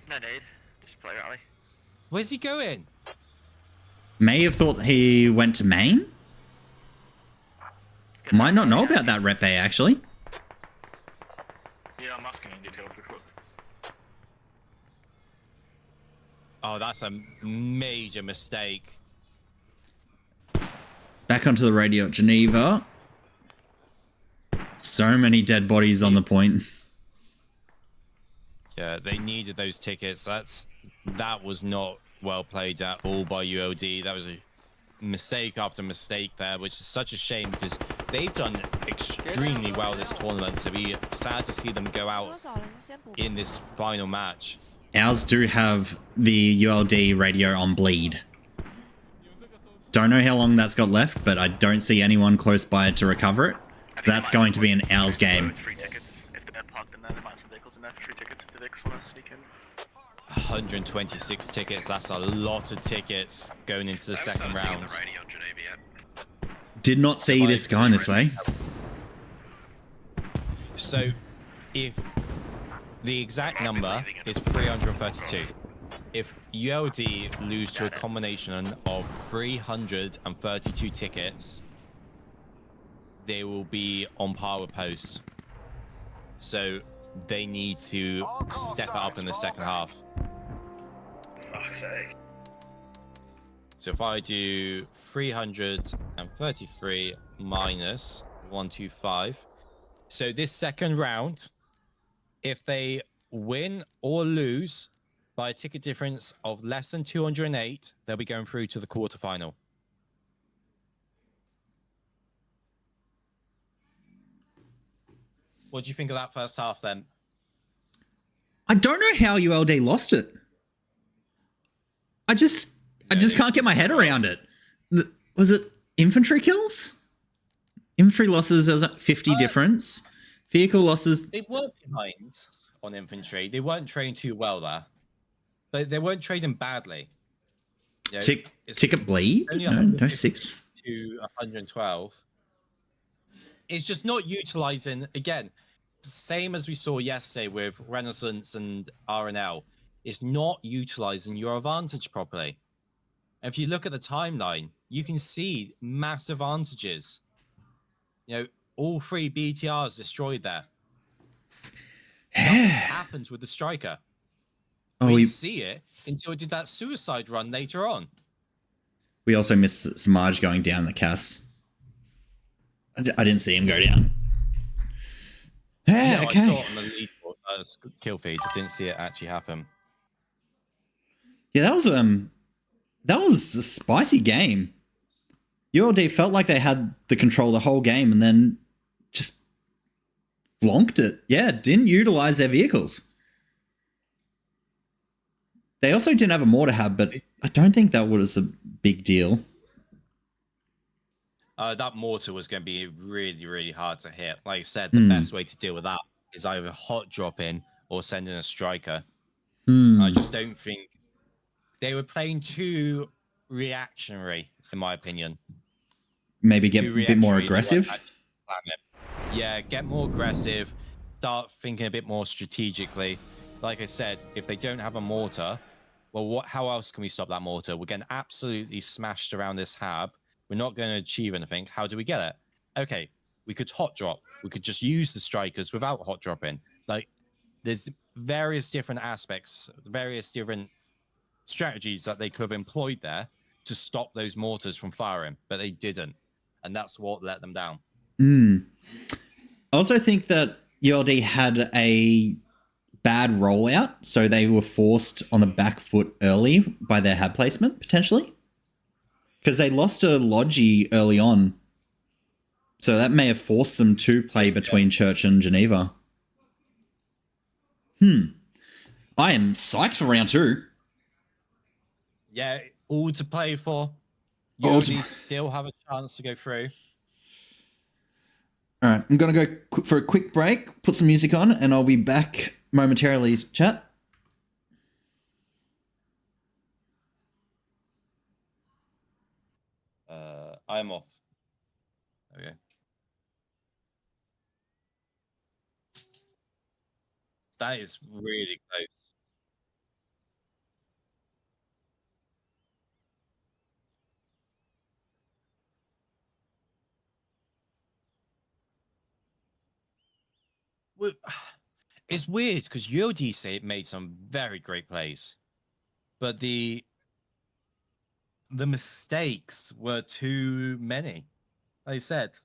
No need. Just play rally. Where's he going? May have thought he went to main. Might not know about that rep A actually. Yeah, I'm asking in detail before. Oh, that's a major mistake. Back onto the radio at Geneva. So many dead bodies on the point. Yeah, they needed those tickets. That was not well played at all by ULD. That was a mistake after mistake there, which is such a shame because they've done extremely well this tournament. So it'd be sad to see them go out in this final match. Ours do have the ULD radio on bleed. Don't know how long that's got left, but I don't see anyone close by to recover it. So that's going to be an ours game. 3 tickets. If they're parked in there, there might be some vehicles in there for 3 tickets if the Vicks want to sneak in. 126 tickets. That's a lot of tickets going into the second round. Did not see this going this way. So, if the exact number is 332, if ULD lose to a combination of 332 tickets, they will be on par with post. So they need to step it up in the second half. Fuck's sake. So if I do 333 minus 125, so this second round, if they win or lose by a ticket difference of less than 208, they'll be going through to the quarterfinal. What do you think of that first half then? I don't know how ULD lost it. I just can't get my head around it. Was it infantry kills? Infantry losses, there was a 50 difference. Vehicle losses. They were behind on infantry. They weren't trained too well there. But they weren't trading badly. You know, Ticket bleed? Only No 6. to 112. It's just not utilizing, again, same as we saw yesterday with Renaissance and RNL. It's not utilizing your advantage properly. And if you look at the timeline, you can see massive advantages. You know, all 3 BTRs destroyed there. Nothing happens with the striker. We didn't see it until it did that suicide run later on. We also missed Samaj going down the Cass. I didn't see him go down. No, okay. I saw it on the lead kill feed. I didn't see it actually happen. Yeah, that was a spicy game. ULD felt like they had the control the whole game and then just blonked it. Yeah, didn't utilize their vehicles. They also didn't have a mortar hab, but I don't think that was a big deal. That mortar was going to be really, really hard to hit. Like I said, the best way to deal with that is either hot drop in or send in a striker. I just don't think they were playing too reactionary, in my opinion. Maybe get a bit more aggressive. Yeah, get more aggressive. Start thinking a bit more strategically. Like I said, if they don't have a mortar, well, how else can we stop that mortar? We're getting absolutely smashed around this hab. We're not going to achieve anything. How do we get it? Okay, we could hot drop. We could just use the strikers without hot dropping. Like, there's various different aspects, various different strategies that they could have employed there to stop those mortars from firing, but they didn't. And that's what let them down. I also think that ULD had a bad rollout, so they were forced on the back foot early by their hab placement, potentially. Because they lost to Logi early on. So that may have forced them to play between Church and Geneva. I am psyched for round 2. Yeah, all to play for. ULD still have a chance to go through. All right, I'm going to go for a quick break, put some music on, and I'll be back momentarily, chat. I'm off. Okay. That is really close. Well, it's weird because ULD made some very great plays, but the mistakes were too many. Like I said,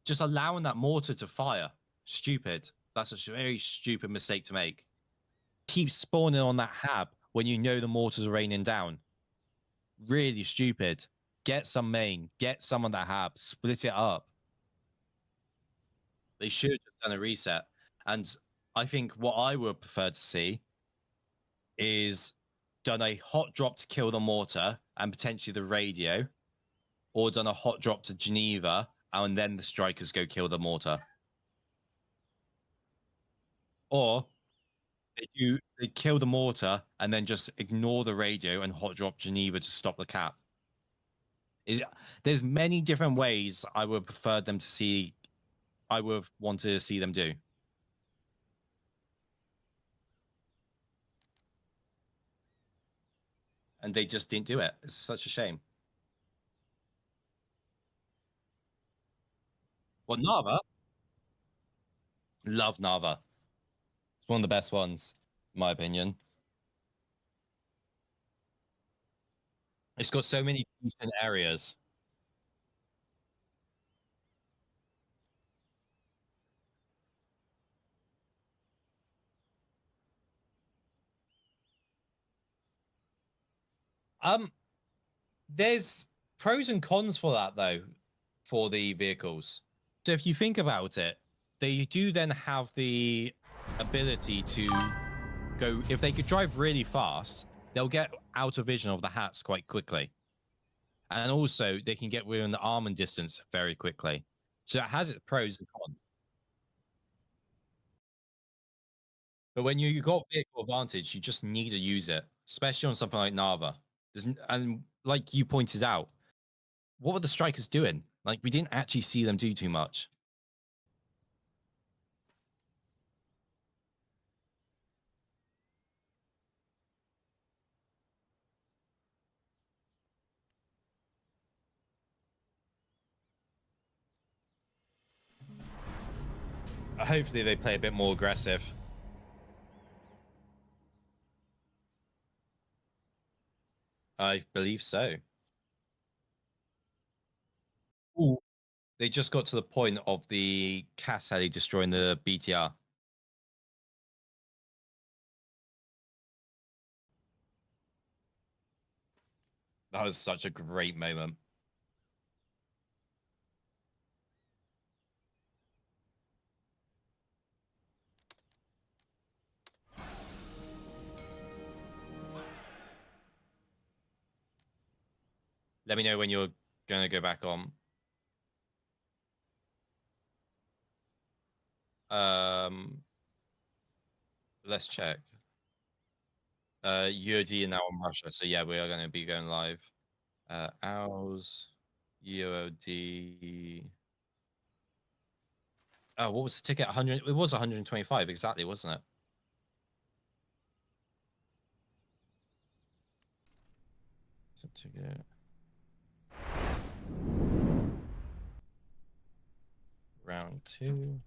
just allowing that mortar to fire, stupid. That's a very stupid mistake to make. Keep spawning on that hab when you know the mortars are raining down. Really stupid. Get some main, get some on that hab, split it up. They should have just done a reset. And I think what I would prefer to see is done a hot drop to kill the mortar and potentially the radio, or done a hot drop to Geneva and then the strikers go kill the mortar. Or they kill the mortar and then just ignore the radio and hot drop Geneva to stop the cap. There's many different ways I would prefer them to see. I would want to see them do. And they just didn't do it. It's such a shame. Well, Nava. Love Nava. It's one of the best ones, in my opinion. It's got so many decent areas. There's pros and cons for that, though, for the vehicles. So if you think about it, they do then have the ability to go, if they could drive really fast, they'll get out of vision of the hats quite quickly. And also, they can get within the arming distance very quickly. So it has its pros and cons. But when you got vehicle advantage, you just need to use it, especially on something like Nava. And like you pointed out, what were the strikers doing? Like, we didn't actually see them do too much. Hopefully they play a bit more aggressive. I believe so. Ooh. They just got to the point of the Cass heli destroying the BTR. That was such a great moment. Let me know when you're going to go back on. Let's check. ULD now on Russia, so yeah, we are going to be going live. Ours, ULD. Oh, what was the ticket? 100. It was 125 exactly, wasn't it? Ticket. Round 2.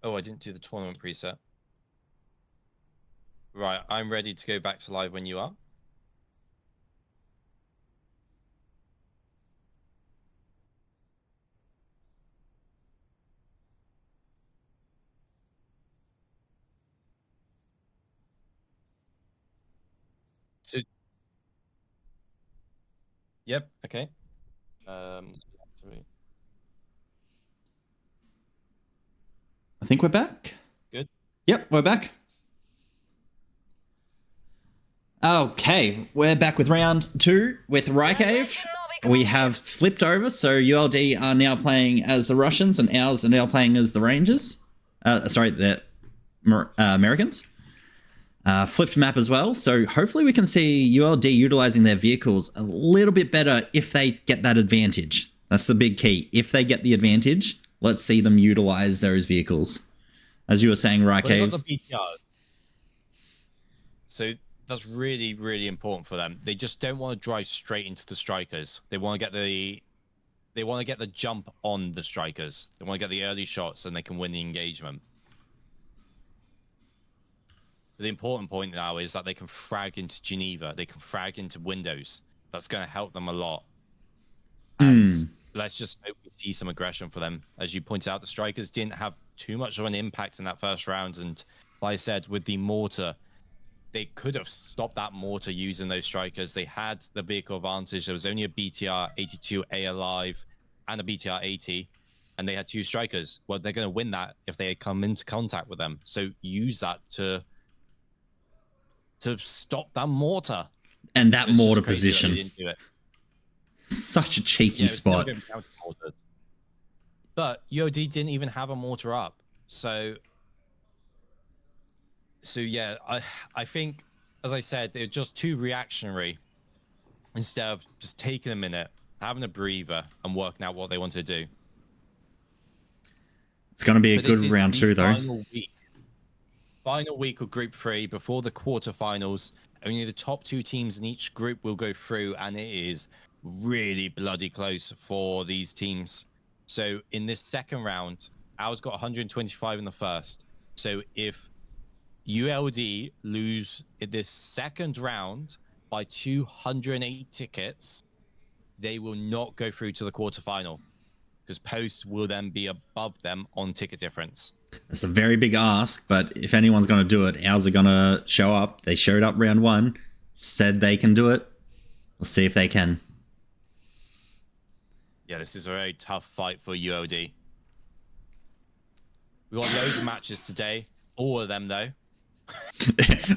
Oh, I didn't do the tournament preset. Right, I'm ready to go back to live when you are. So, yep, okay. I think we're back. Good. Yep, we're back. Okay, we're back with round 2 with Rycave. We have flipped over, so ULD are now playing as the Russians and ours are now playing as the Rangers. Sorry, the Americans. Flipped map as well, so hopefully we can see ULD utilizing their vehicles a little bit better if they get that advantage. That's the big key. If they get the advantage, let's see them utilize those vehicles. As you were saying, Rycave. Well, the BTR. So that's really, really important for them. They just don't want to drive straight into the strikers. They want to get the jump on the strikers. They want to get the early shots and they can win the engagement. But the important point now is that they can frag into Geneva. They can frag into Windows. That's going to help them a lot. And let's just hope we see some aggression for them. As you pointed out, the strikers didn't have too much of an impact in that first round. And like I said, with the mortar, they could have stopped that mortar using those strikers. They had the vehicle advantage. There was only a BTR 82A alive and a BTR 80, and they had 2 strikers. Well, they're going to win that if they come into contact with them. So use that to stop that mortar. And that mortar position. They didn't do it. Such a cheeky spot. But UOD didn't even have a mortar up. So yeah, I think, as I said, they're just too reactionary instead of just taking a minute, having a breather, and working out what they want to do. It's going to be a good round 2, though. Final week of Group 3 before the quarterfinals. Only the top 2 teams in each group will go through, and it is really bloody close for these teams. So in this second round, ours got 125 in the first. So if ULD lose in this second round by 208 tickets, they will not go through to the quarterfinal, because Post will then be above them on ticket difference. That's a very big ask, but if anyone's going to do it, ours are going to show up. They showed up round 1, said they can do it. We'll see if they can. Yeah, this is a very tough fight for ULD. We got loads of matches today. All of them, though.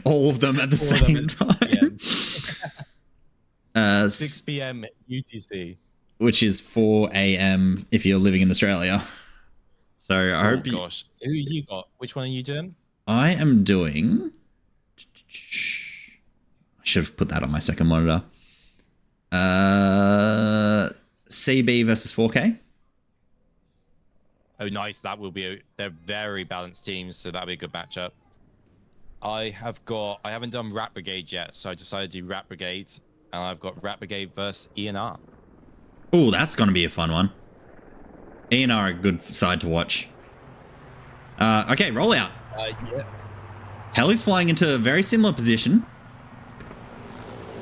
All of them at the same time. Yeah. 6 p.m. UTC. which is 4 a.m. if you're living in Australia. So I hope gosh, who you got? Which one are you doing? I am doing. I should have put that on my second monitor. CB versus 4K. Oh, nice. That will be. They're very balanced teams, so that'll be a good matchup. I haven't done Rat Brigade yet, so I decided to do Rat Brigade, and I've got Rat Brigade versus ENR. Oh, that's going to be a fun one. ENR are a good side to watch. Okay, roll out. Yeah. Heli's flying into a very similar position.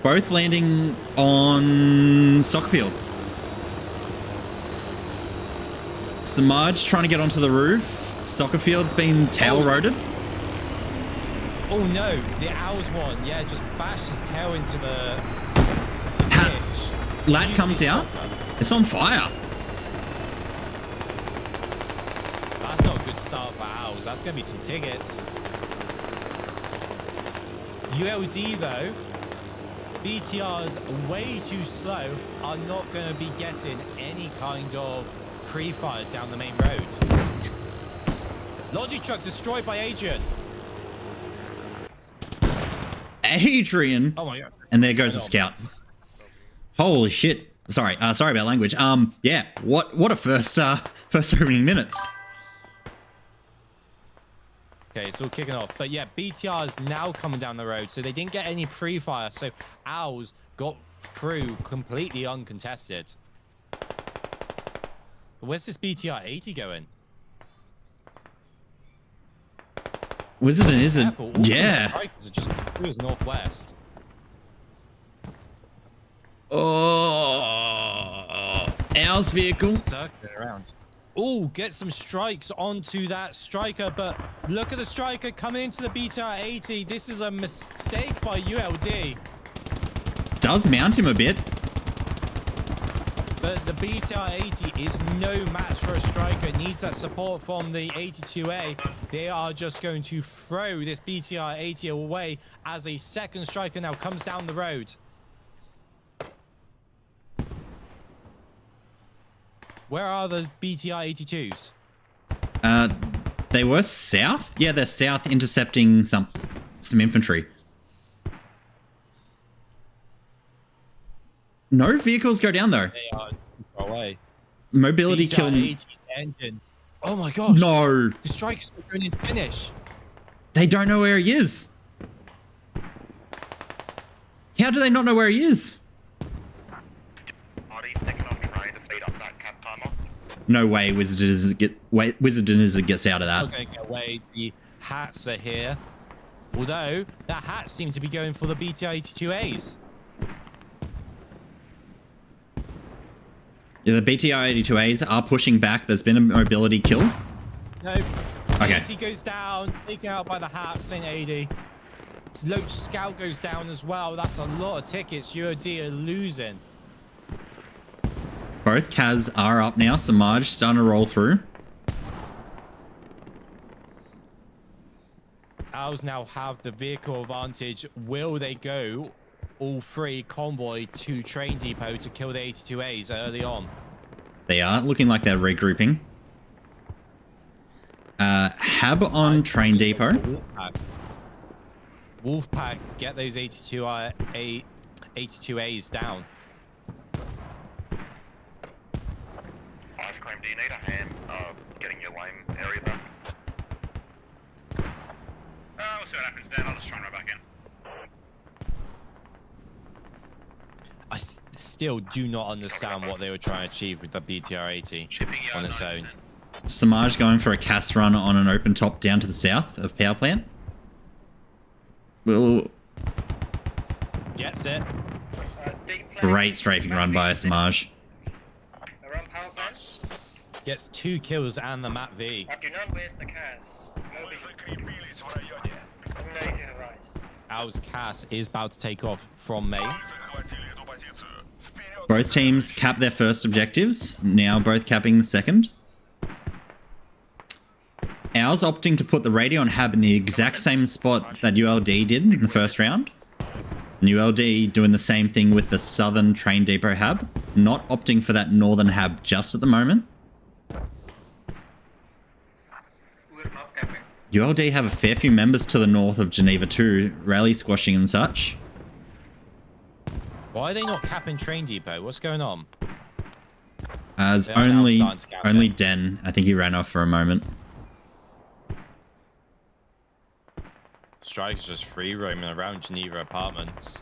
Both landing on soccer field. Samaj trying to get onto the roof. Soccer field's been tail roaded. Oh no, the Owls one. Yeah, just bashed his tail into the pitch. Lat comes out. It's on fire. That's not a good start for Owls. That's going to be some tickets. ULD though, BTR's way too slow, are not going to be getting any kind of pre-fire down the main road. Logic truck destroyed by Adrian. Adrian. Oh my god. And there goes the scout. Holy shit. Sorry about language. Yeah, what a first opening minutes. Okay, it's all kicking off. But yeah, BTR is now coming down the road, so they didn't get any pre-fire, so Owls got through completely uncontested. Where's this BTR 80 going? Wizard and Izzard. Careful, Yeah. Strikers are just towards northwest. Oh, Owl's vehicle. Circling around. Oh, get some strikes onto that striker, but look at the striker coming into the BTR 80. This is a mistake by ULD. Does mount him a bit. But the BTR 80 is no match for a striker. It needs that support from the 82A. They are just going to throw this BTR 80 away as a second striker now comes down the road. Where are the BTR 82s? They were south? Yeah, they're south intercepting some infantry. No vehicles go down though. They are too far away. Mobility kill. Engine. Oh my gosh. No. The strikers are going into finish. They don't know where he is. How do they not know where he is? No way Wizard and Izzard gets out of that. Not going to get away. The hats are here. Although, that hat seems to be going for the BTR 82As. Yeah, the BTR 82As are pushing back. There's been a mobility kill. No. Okay. 80 goes down, taken out by the hat, St. 80. Loach Scout goes down as well. That's a lot of tickets. UOD are losing. Both Kaz are up now. Samaj starting to roll through. Owls now have the vehicle advantage. Will they go all three convoy to train depot to kill the 82As early on? They are looking like they're regrouping. Hab on train depot. Wolfpack, get those 82As down. Ice cream, do you need a hand getting your lane area back? We'll see what happens then. I'll just try and run back in. I still do not understand what they were trying to achieve with the BTR 80 on its own. Samaj going for a cast run on an open top down to the south of power plant. Will Gets it. Great strafing run by Samaj. Around power plants. Gets 2 kills and the map V. But do not waste the cars. No visions. Let me know if you have eyes. Owl's Cass is about to take off from May. Both teams cap their first objectives. Now both capping the second. Owls opting to put the radio on Hab in the exact same spot that ULD did in the first round. And ULD doing the same thing with the southern train depot hub, not opting for that northern hub just at the moment. We're not capping. ULD have a fair few members to the north of Geneva too, rally squashing and such. Why are they not capping train depot? What's going on? As They are now only starting to cap only it. Den, I think he ran off for a moment. Strike's just free roaming around Geneva apartments.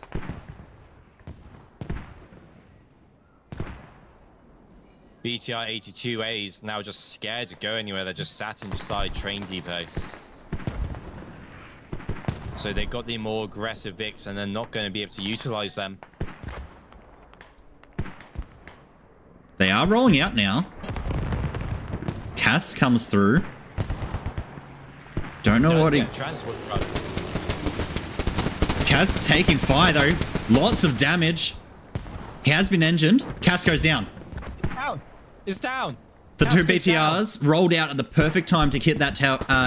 BTR 82A's now just scared to go anywhere. They're just sat inside train depot. So they got the more aggressive Vics and they're not going to be able to utilize them. They are rolling out now. Cass comes through. Don't know what he... Transport. Cass taking fire though. Lots of damage. He has been engined. Cass goes down. It's down. It's down. The Cass two goes down. BTRs rolled out at the perfect time to hit that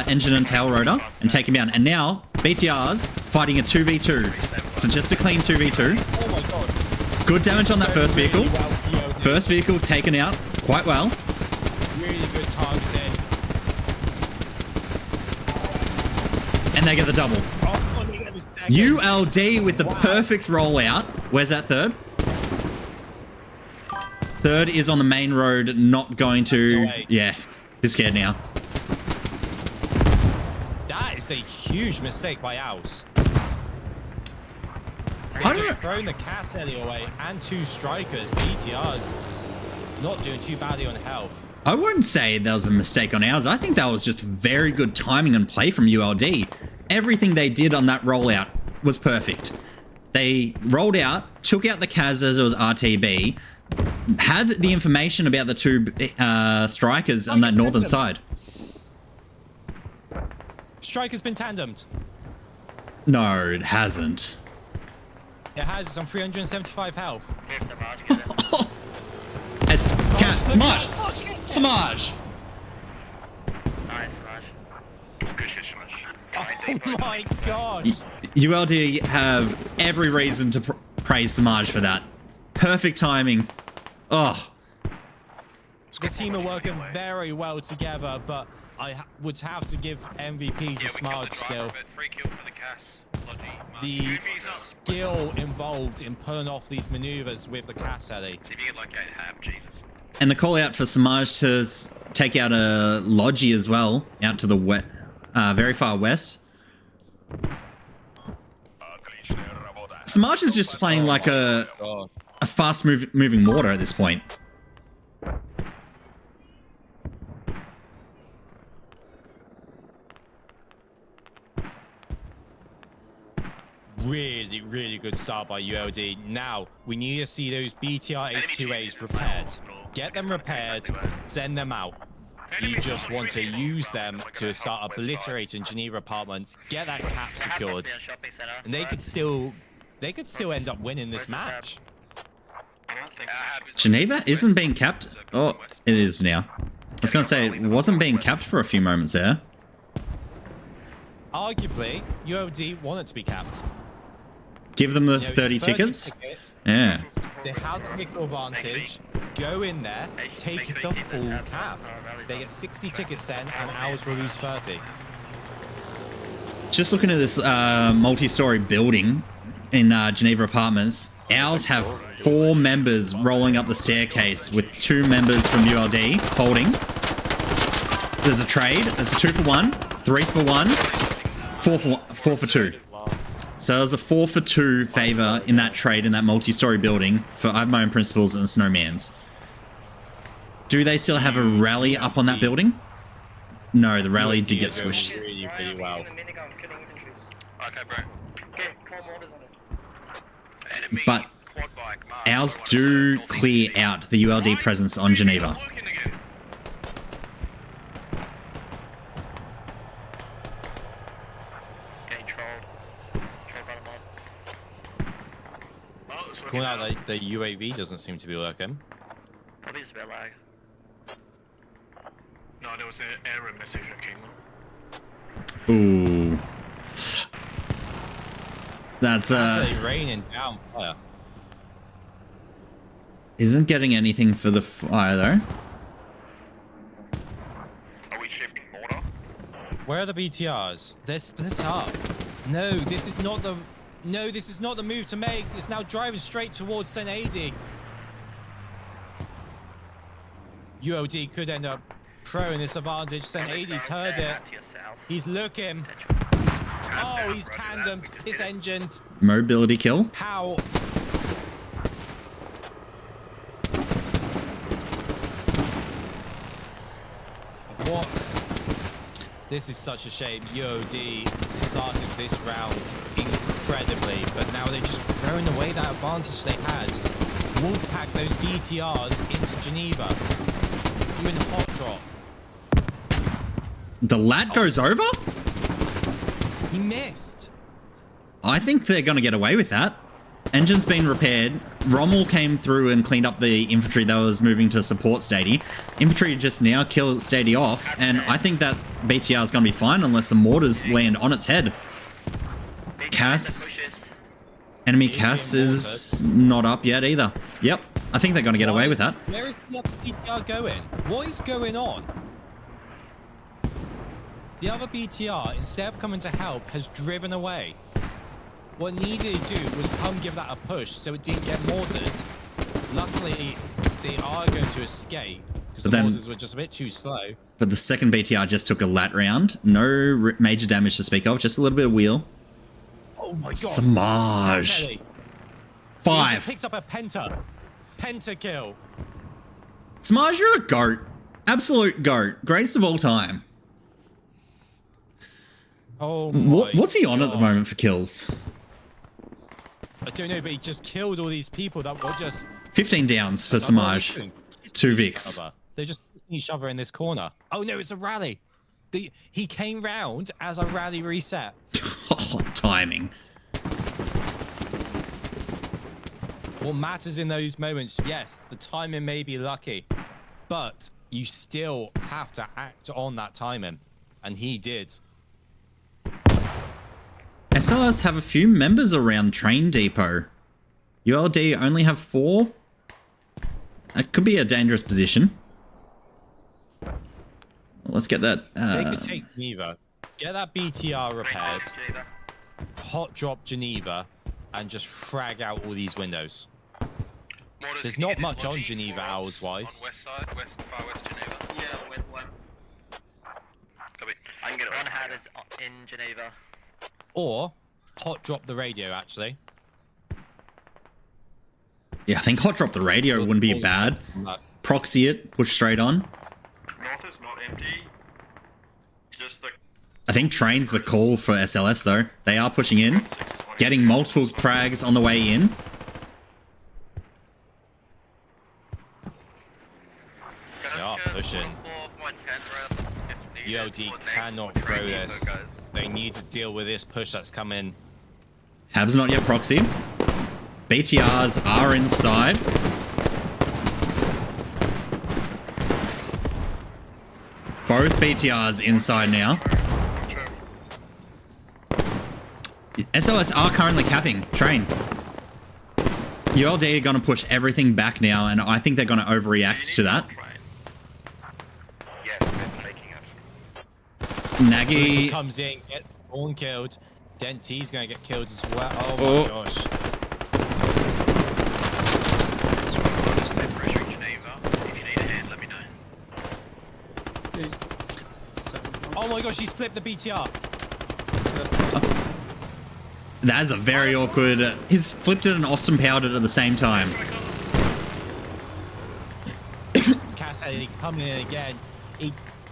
engine and tail rotor and take him down. And now BTRs fighting a 2v2. So just a clean 2v2. Oh my god. Good damage on that first vehicle. Really well, EOD. First vehicle taken out quite well. Really good targeting. And they get the double. Oh, they get the second. ULD with the perfect rollout. Where's that third? Third is on the main road, not going to... Yeah, he's scared now. That is a huge mistake by Owls. I They've don't just know. thrown the Cass Ellie away and two strikers, BTRs, not doing too badly on health. I wouldn't say that was a mistake on ours. I think that was just very good timing and play from ULD. Everything they did on that rollout was perfect. They rolled out, took out the Kaz as it was RTB, had the information about the two strikers on that northern side. Striker's been tandemed. No, it hasn't. It has, it's on 375 health. There's some Marge, get it. Smash! Smash! Nice, Marge. Good shit, Smash. Oh my gosh. ULD have every reason to praise Samaj for that. Perfect timing. Oh, The team are working very well together, but I would have to give MVP to Smudge still. Free kill for the Cass. The skill involved in pulling off these maneuvers with the Cass Ellie. See if you get like 8 hab, Jesus. and the call out for Samaj to take out a Logi as well, out to the very far west. Samaj is just playing like a fast moving water at this point. Really, really good start by ULD. Now, we need to see those BTR H2As repaired. Get them repaired, send them out. You just want to use them to start obliterating Geneva apartments, get that cap secured, and they could still end up winning this match. Geneva isn't being capped. Oh, it is now. I was going to say, it wasn't being capped for a few moments there. Arguably, ULD want it to be capped. Give them the You know, 30 it's tickets. tickets. Yeah. They have the nickel advantage. Go in there, take the full cap. They get 60 tickets then, and ours will lose 30. Just looking at this multi-story building in Geneva Apartments, ours have 4 members rolling up the staircase with 2 members from ULD holding. There's a trade. There's a 2 for 1, 3 for 1, 4 for 2. So there's a 4 for 2 favor in that trade in that multi-story building for I Have My Own Principles and Snowman's. Do they still have a rally up on that building? No, the rally did get squished. Really, really well. Okay, bro. Enemy But quad bike, Mark. ours do clear out the ULD presence on Geneva. Getting trolled. Trolled by the mod. Well, it's Calling working out now. that the UAV doesn't seem to be working. Probably just a bit of lag. No, there was an error message that came up. Ooh. That's Absolutely raining down fire. isn't getting anything for the fire though. Are we shifting mortar? Where are the BTRs? They're split up. No, this is not the. No, this is not the move to make. It's now driving straight towards St. AD. ULD could end up throwing this advantage. St. AD's heard it. He's looking. Oh, he's tandemed. His engined. Mobility kill. How? What? This is such a shame. UOD started this round incredibly, but now they're just throwing away that advantage they had. Wolfpack those BTRs into Geneva. Doing hot drop. The lat goes over? He missed. I think they're going to get away with that. Engine's been repaired. Rommel came through and cleaned up the infantry that was moving to support Stady. Infantry just now killed Stady off, and I think that BTR is going to be fine unless the mortars land on its head. Cass... Enemy Cass is not up yet either. Yep, I think they're going to get away with that. Where is the other BTR going? What is going on? The other BTR, instead of coming to help, has driven away. What it needed to do was come give that a push so it didn't get mortared. Luckily, they are going to escape because the mortars were just a bit too slow. But the second BTR just took a lat round. No major damage to speak of, just a little bit of wheel. Oh my god. Samaj. 5. He just picked up a penta kill. Samaj, you're a goat. Absolute goat. Greatest of all time. Oh my What's he on god. at the moment for kills? I don't know, but he just killed all these people that were just 15 downs for Samaj. 2 Vicks. They're just kissing each other in this corner. Oh no, it's a rally. He came round as a rally reset. Oh, timing. What matters in those moments, yes, the timing may be lucky, but you still have to act on that timing. And he did. SLS have a few members around Train Depot. ULD only have 4. That could be a dangerous position. Let's get that. They could take Geneva, get that BTR repaired, hot drop Geneva, and just frag out all these windows. There's not much on Geneva hours-wise. West side, far west Geneva. Yeah, with one. Copy. I can get it. One hat is in Geneva. Or hot drop the radio, actually. Yeah, I think hot drop the radio wouldn't be bad. Proxy it, push straight on. North is not empty. Just the... I think train's the call for SLS though. They are pushing in, getting multiple frags on the way in. They are pushing. ULD cannot throw this. They need to deal with this push that's coming. Hab's not yet proxied. BTRs are inside. Both BTRs inside now. SLS are currently capping train. ULD are going to push everything back now, and I think they're going to overreact to that. Yes, they're taking it. Nagy comes in, gets Born killed. Denty's going to get killed as well. Oh my gosh. Oh my gosh, he's flipped the BTR. That's a very awkward. He's flipped it and Austin powered it at the same time. Cassidy coming in again.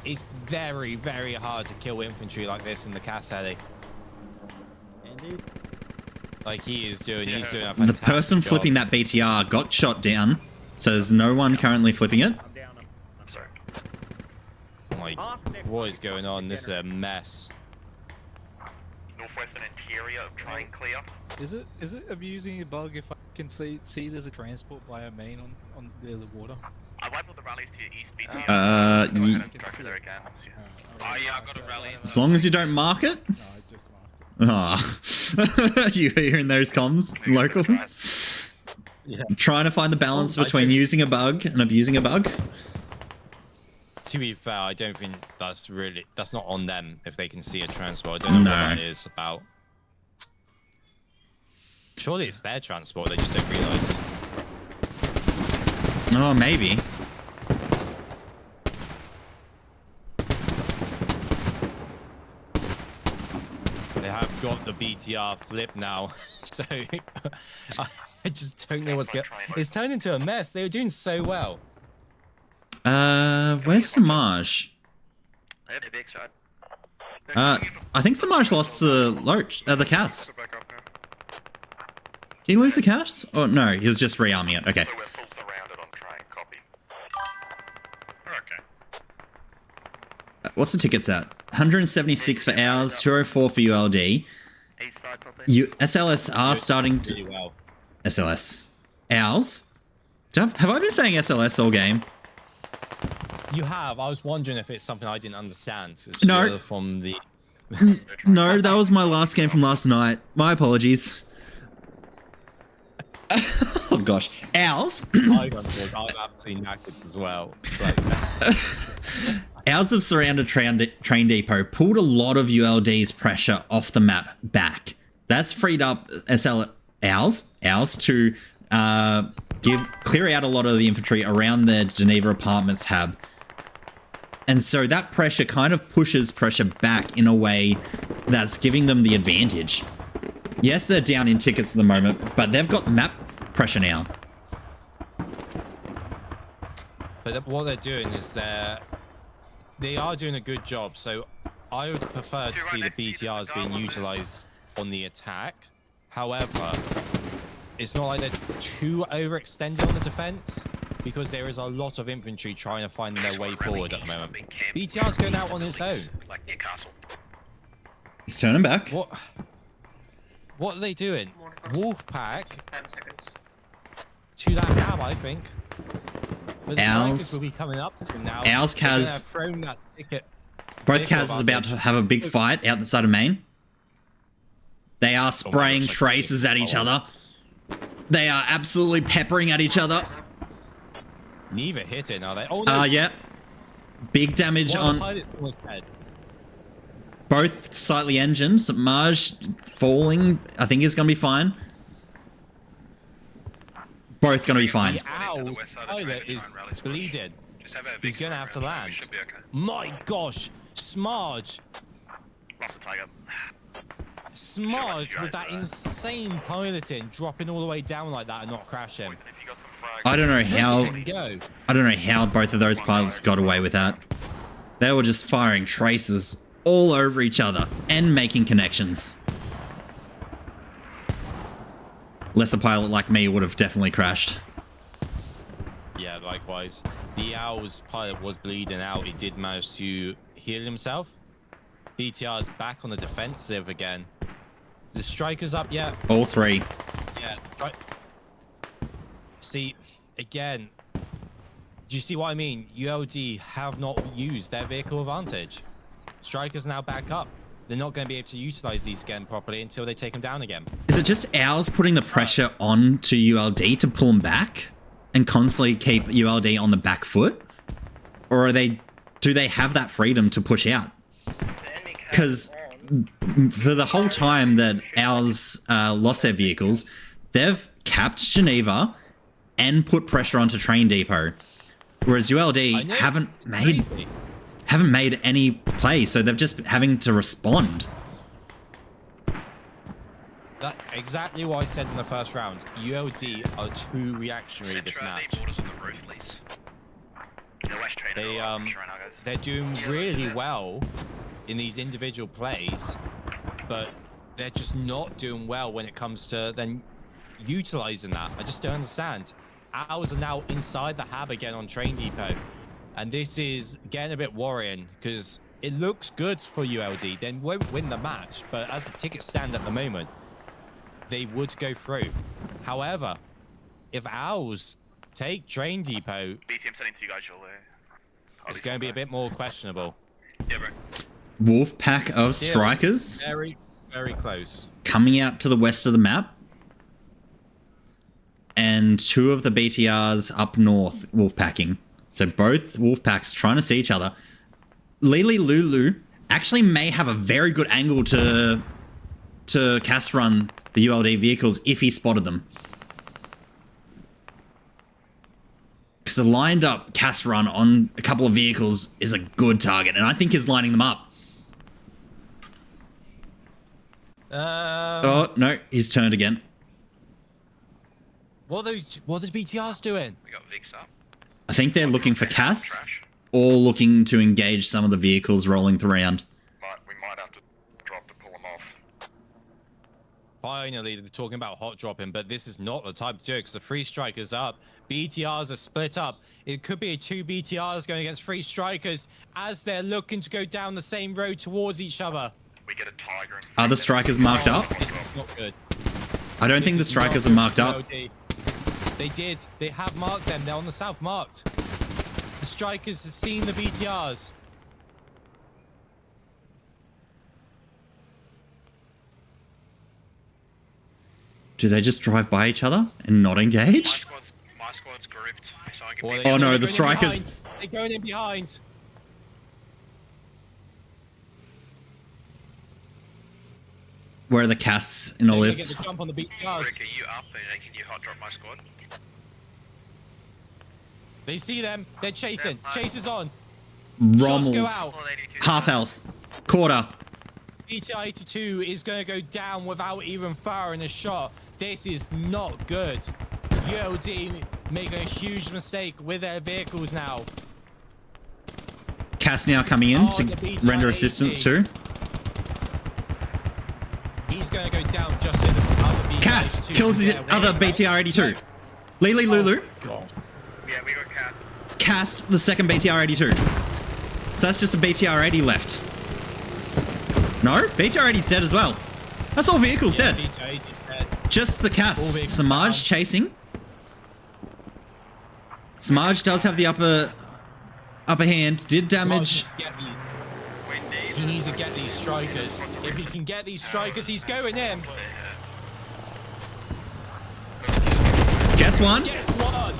It's very, very hard to kill infantry like this in the Cassidy. Indeed. Like he is doing, he's doing a The fantastic person job. flipping that BTR got shot down, so there's no one currently flipping it. I'm down. I'm sorry. Like, what is going on? This is a mess. Northwestern interior, try and clear. Is it amusing a bug if I can see there's a transport by a main on the water? I wipe all the rallies to your east BT. Yeah, I got a rally. as long as you don't mark it. No, I just marked it. Ah, you hearing those comms, local? Yeah. Trying to find the balance between using a bug and abusing a bug. To be fair, I don't think that's not on them if they can see a transport. I don't know what that is about. Surely it's their transport, they just don't realise. Oh, maybe. They have got the BTR flip now, so I just don't know what's going on. It's turned into a mess. They were doing so well. Where's Samaj? They have a big shot. I think Samaj lost the cast. Did he lose the cast? Oh, no, he was just rearming it. Okay. What's the tickets at? 176 for ours, 204 for ULD. East side probably. SLS are starting to... Well. SLS. Owls? Have I been saying SLS all game? You have. I was wondering if it's something I didn't understand. It's No. From the... No, that was my last game from last night. My apologies. Oh gosh. Owls. I'm absolutely knackered as well. Owls have surrounded Train Depot, pulled a lot of ULD's pressure off the map back. That's freed up Owls to clear out a lot of the infantry around the Geneva Apartments hub. And so that pressure kind of pushes pressure back in a way that's giving them the advantage. Yes, they're down in tickets at the moment, but they've got map pressure now. But what they're doing is they are doing a good job. So I would prefer to see the BTRs being utilized on the attack. However, it's not like they're too overextended on the defense, because there is a lot of infantry trying to find their way forward at the moment. BTR's going out on its own. Like near castle. He's turning back. What are they doing? Wolfpack 10 seconds. to that hab, I think. But the Owls strikers will be coming up to him now. Owls Kaz. Thrown that ticket. Both Kaz is about to have a big fight out the side of main. They are spraying traces at each other. They are absolutely peppering at each other. Neither hit it, are they? Oh, no. Yeah. Big damage on both slightly engined. Maj falling, I think is going to be fine. Both going to be fine. The owl pilot is bleeding. He's going to have to land. My gosh. Smudge. Lost the tiger. Smudge with that insane piloting, dropping all the way down like that and not crashing. I don't know how both of those pilots got away with that. They were just firing traces all over each other and making connections. Lesser pilot like me would have definitely crashed. Yeah, likewise. The Owl's pilot was bleeding out. He did manage to heal himself. BTR is back on the defensive again. The strikers up yet? All three. Yeah. Right. See, again, do you see what I mean? ULD have not used their vehicle advantage. Strikers now back up. They're not going to be able to utilize these again properly until they take them down again. Is it just Owls putting the pressure on to ULD to pull them back and constantly keep ULD on the back foot? Or do they have that freedom to push out? Because for the whole time that Owls lost their vehicles, they've capped Geneva and put pressure onto Train Depot, whereas ULD haven't made any play, so they've just been having to respond. That's exactly what I said in the first round. ULD are too reactionary this match. They're doing really well in these individual plays, but they're just not doing well when it comes to then utilizing that. I just don't understand. Owls are now inside the hab again on Train Depot, and this is getting a bit worrying because it looks good for ULD. They won't win the match, but as the tickets stand at the moment, they would go through. However, if Owls take Train Depot, BT, I'm sending to you guys your way. It's going to be a bit more questionable. Yeah, bro. Wolf pack of strikers? Very, very close. coming out to the west of the map. And 2 of the BTRs up north wolfpacking. So both wolfpacks trying to see each other. Lily Lulu actually may have a very good angle to cast run the ULD vehicles if he spotted them. Because a lined up cast run on a couple of vehicles is a good target, and I think he's lining them up. Oh, no, he's turned again. What are those BTRs doing? We got Vix up. I think they're looking for Cass, or looking to engage some of the vehicles rolling around. We might have to drop to pull them off. Finally, they're talking about hot dropping, but this is not the time to do it because the 3 strikers up. BTRs are split up. It could be 2 BTRs going against 3 strikers as they're looking to go down the same road towards each other. We get a tiger and Are the strikers marked up? This is not good. I don't think the strikers are marked up. They did. They have marked them. They're on the south marked. The strikers have seen the BTRs. Do they just drive by each other and not engage? My squad's grouped. So I Or can they- Oh no, they're the going in strikers. behind. They're going in behind. Where are the Cass in all They're this? gonna jump on the BTRs. Rick, are you up and can you hot drop my squad? They see them. They're chasing. Chase is on. Shots go Rommel's out. half health. Quarter. BTR 82 is going to go down without even firing a shot. This is not good. ULD making a huge mistake with their vehicles now. Cass now coming in Oh, to the BTR render assistance too. He's going to go down just in the other BTR. Cass kills the other BTR 82. Lily Lulu Yeah, we got Cass. cast the second BTR 82. So that's just a BTR 80 left. No, BTR 80's dead as well. That's all vehicles dead. BTR 80 is dead. Just the Cass. All vehicles Samaj down. chasing. Samaj does have the upper hand. Did damage. He needs to get these strikers. If he can get these strikers, he's going in. Gets one. Gets one.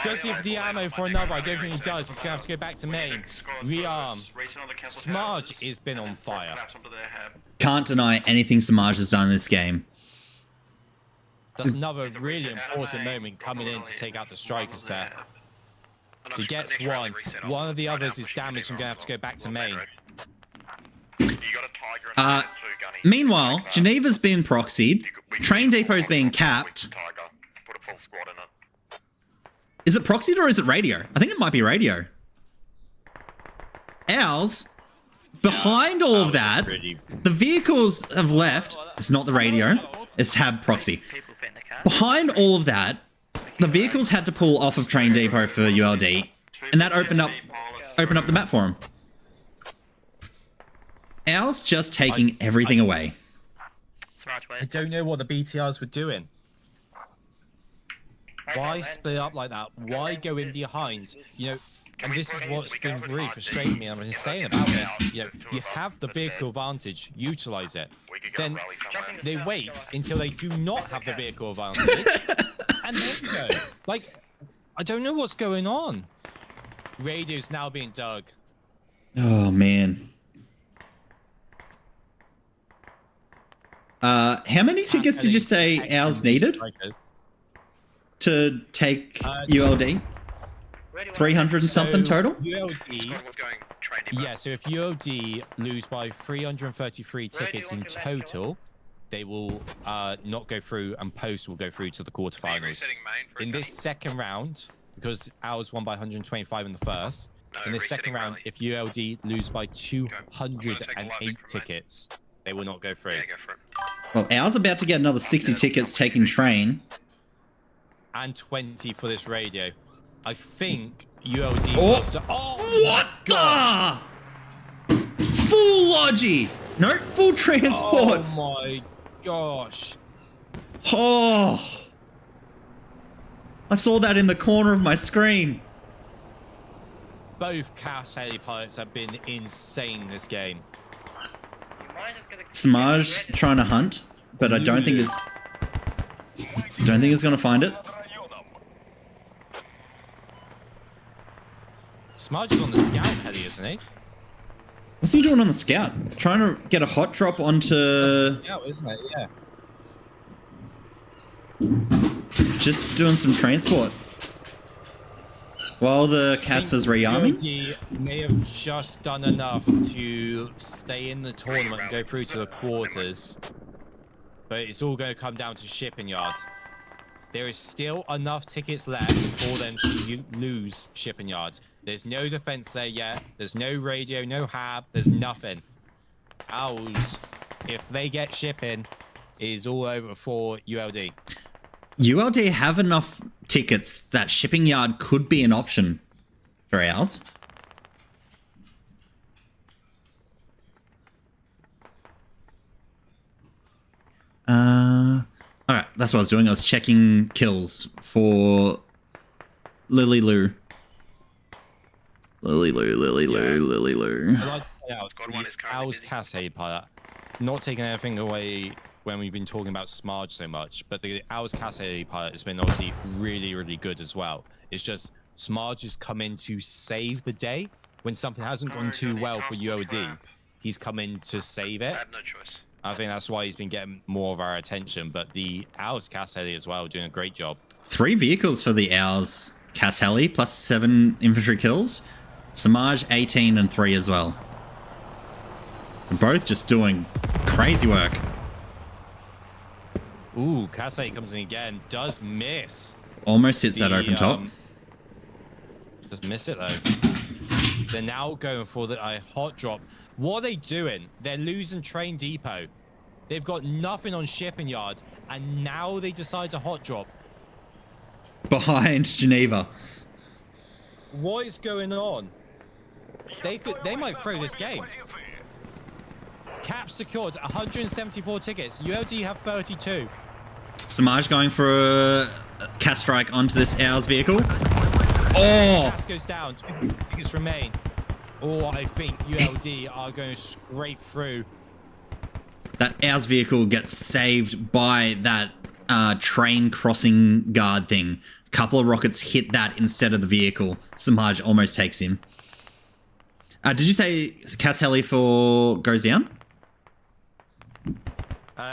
Does he have the ammo for another? I don't think he does. He's going to have to go back to main. Rearm. Smudge has been on fire. Can't deny anything Samaj has done in this game. That's another really important moment coming in to take out the strikers there. He gets one. One of the others is damaged and going to have to go back to main. Meanwhile, Geneva's been proxied. Train Depot's being capped. Is it proxied or is it radio? I think it might be radio. Ours, behind all of that, the vehicles have left. It's not the radio. It's Hab proxy. Behind all of that, the vehicles had to pull off of Train Depot for ULD, and that opened up the map for them. Ours just taking everything away. I don't know what the BTRs were doing. Why split up like that? Why go in behind? You know, and this is what's been really frustrating me. I'm insane about this. You know, you have the vehicle advantage, utilize it. Then they wait until they do not have the vehicle advantage, and then go. Like, I don't know what's going on. Radio's now being dug. Oh man. How many tickets did you say ours needed to take ULD? 300 and something total? ULD, yeah, so if ULD lose by 333 tickets in total, they will not go through, and Post will go through to the quarterfinals. In this second round, because ours won by 125 in the first, in this second round, if ULD lose by 208 tickets, they will not go through. Well, ours about to get another 60 tickets taking train. And 20 for this radio. I think ULD... What the? Full logi! No, full transport! Oh my gosh. Oh! I saw that in the corner of my screen. both Cass Haley pilots have been insane this game. Smaj trying to hunt, but I don't think he's going to find it. Smudge is on the scout heli, isn't he? What's he doing on the scout? Trying to get a hot drop onto... Yeah, isn't it? Yeah. Just doing some transport. While the Cass is rearming? ULD may have just done enough to stay in the tournament and go through to the quarters. But it's all going to come down to shipping yard. There is still enough tickets left for them to lose shipping yard. There's no defense there yet. There's no radio, no hab. There's nothing. Owls, if they get shipping, is all over for ULD. ULD have enough tickets that shipping yard could be an option for Owls. Alright, that's what I was doing. I was checking kills for Lily Lou. Lily Lou. I like Owls Cass Haley pilot. Not taking anything away when we've been talking about Smarge so much, but the Owls Cass Haley pilot has been obviously really, really good as well. It's just Smarge has come in to save the day when something hasn't gone too well for ULD. He's come in to save it. I had no choice. I think that's why he's been getting more of our attention. But the Owls Cass Haley as well, doing a great job. 3 vehicles for the Owls Cass Haley, plus 7 infantry kills. Samaj 18 and 3 as well. So both just doing crazy work. Ooh, Cass Haley comes in again. Does miss. Almost hits that open top. Just miss it though. They're now going for the hot drop. What are they doing? They're losing train depot. They've got nothing on shipping yard, and now they decide to hot drop. Behind Geneva. What is going on? They might throw this game. Cap secured 174 tickets. ULD have 32. Samaj going for a cast strike onto this Owls vehicle. Oh! Cast goes down. 20 tickets remain. Or I think ULD are going to scrape through. That Owls vehicle gets saved by that train crossing guard thing. A couple of rockets hit that instead of the vehicle. Samaj almost takes him. Did you say Cass Heli for goes down?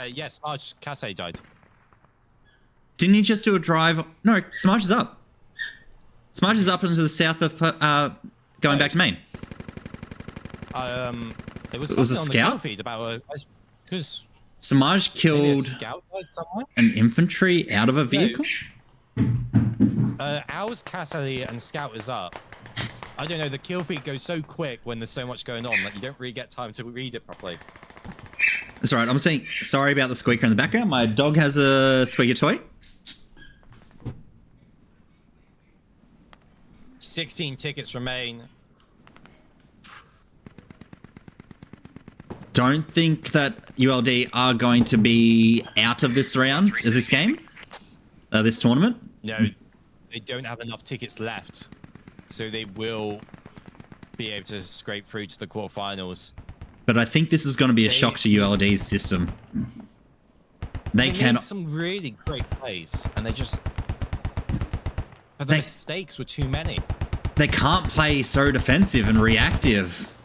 Yes, Samaj Cass Heli died. Didn't he just do a drive? No, Samaj is up. Samaj is up into the south of going back to Maine. It was a on scout the feed about because Samaj killed an infantry out of a vehicle. Owls, Cass Heli, and Scout is up. I don't know. The kill feed goes so quick when there's so much going on that you don't really get time to read it properly. That's all right. I'm saying sorry about the squeaker in the background. My dog has a squeaker toy. 16 tickets remain. Don't think that ULD are going to be out of this round, this game, this tournament. No, they don't have enough tickets left, so they will be able to scrape through to the quarterfinals. But I think this is going to be a shock to ULD's system. They made some really great plays, and they just... But the mistakes were too many. They can't play so defensive and reactive.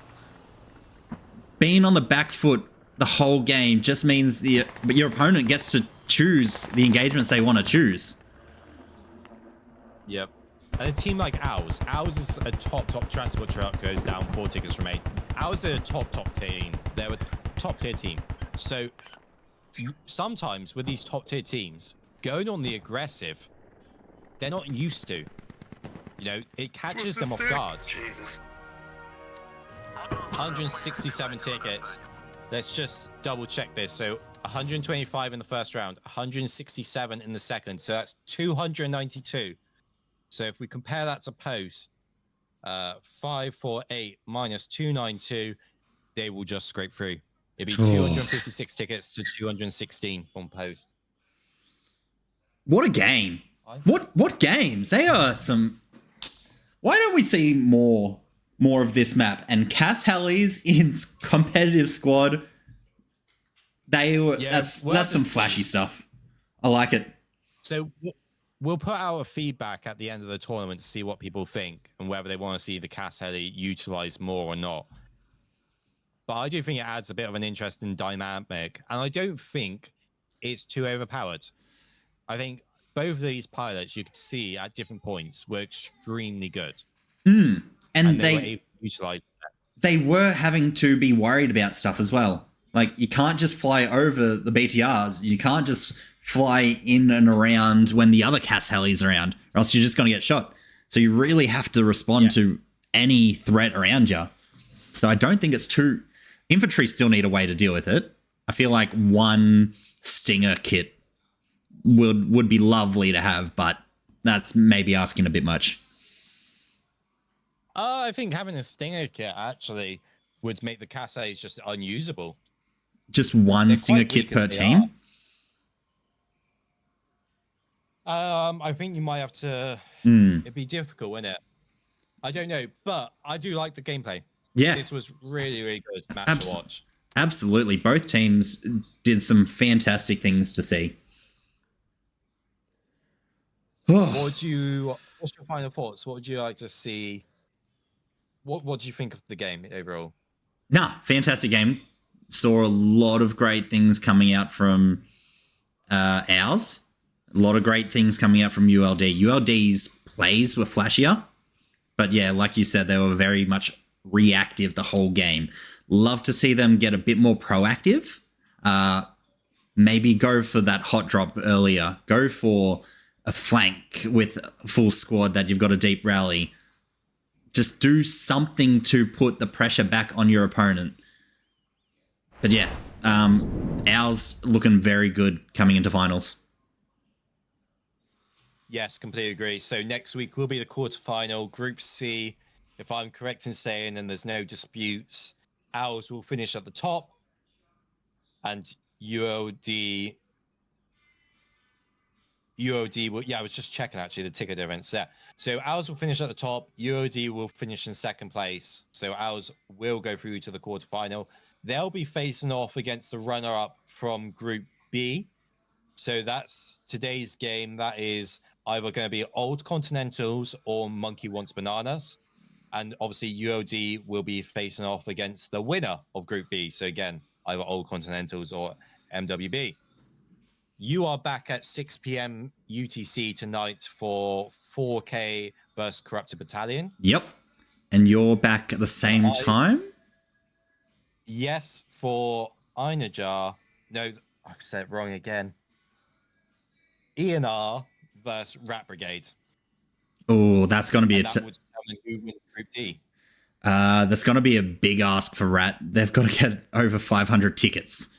Being on the back foot the whole game just means your opponent gets to choose the engagements they want to choose. Yep. And a team like Owls is a top transport truck, goes down, 4 tickets remain. Owls are a top team. They're a top tier team. So sometimes with these top tier teams, going on the aggressive, they're not used to. You know, it catches them off guard. Jesus. 167 tickets. Let's just double check this. So 125 in the first round, 167 in the second. So that's 292. So if we compare that to post, 548 minus 292, they will just scrape through. It'd be 256 tickets to 216 on post. What a game. What games? They are some... Why don't we see more more of this map. And Cass Hellies in competitive squad, that's some flashy stuff. I like it. So we'll put out a feedback at the end of the tournament to see what people think and whether they want to see the Cass Heli utilized more or not. But I do think it adds a bit of an interesting dynamic, and I don't think it's too overpowered. I think both of these pilots you could see at different points were extremely good. And they were able to utilize that. They were having to be worried about stuff as well. Like, you can't just fly over the BTRs. You can't just fly in and around when the other Cass Helis are around, or else you're just going to get shot. So you really have to respond to any threat around you. So I don't think it's too... Infantry still need a way to deal with it. I feel like one Stinger kit would be lovely to have, but that's maybe asking a bit much. I think having a Stinger kit actually would make the Cass Helis just unusable. Just one Stinger kit per team? I think you might have to... It'd be difficult, wouldn't it? I don't know, but I do like the gameplay. Yeah. This was really, really good match to watch. Absolutely. Both teams did some fantastic things to see. What's your final thoughts? What would you like to see? What do you think of the game overall? Fantastic game. Saw a lot of great things coming out from ours. A lot of great things coming out from ULD. ULD's plays were flashier. But yeah, like you said, they were very much reactive the whole game. Love to see them get a bit more proactive. Maybe go for that hot drop earlier. Go for a flank with a full squad that you've got a deep rally. Just do something to put the pressure back on your opponent. But yeah, ours looking very good coming into finals. Yes, completely agree. So next week will be the quarterfinal, Group C. If I'm correct in saying, and there's no disputes, ours will finish at the top, and ULD will, I was just checking actually the ticket events there. So ours will finish at the top, ULD will finish in second place. So ours will go through to the quarterfinal. They'll be facing off against the runner-up from Group B. So that's today's game. That is either going to be Old Continentals or Monkey Wants Bananas. And obviously ULD will be facing off against the winner of Group B. So again, either Old Continentals or MWB. You are back at 6 p.m. UTC tonight for 4K versus Corrupted Battalion. Yep. And you're back at the same time? Yes, for Einajar. No, I've said it wrong again. ENR versus Rat Brigade. Oh, that's going to be that would determine who wins Group D. That's going to be a big ask for Rat. They've got to get over 500 tickets.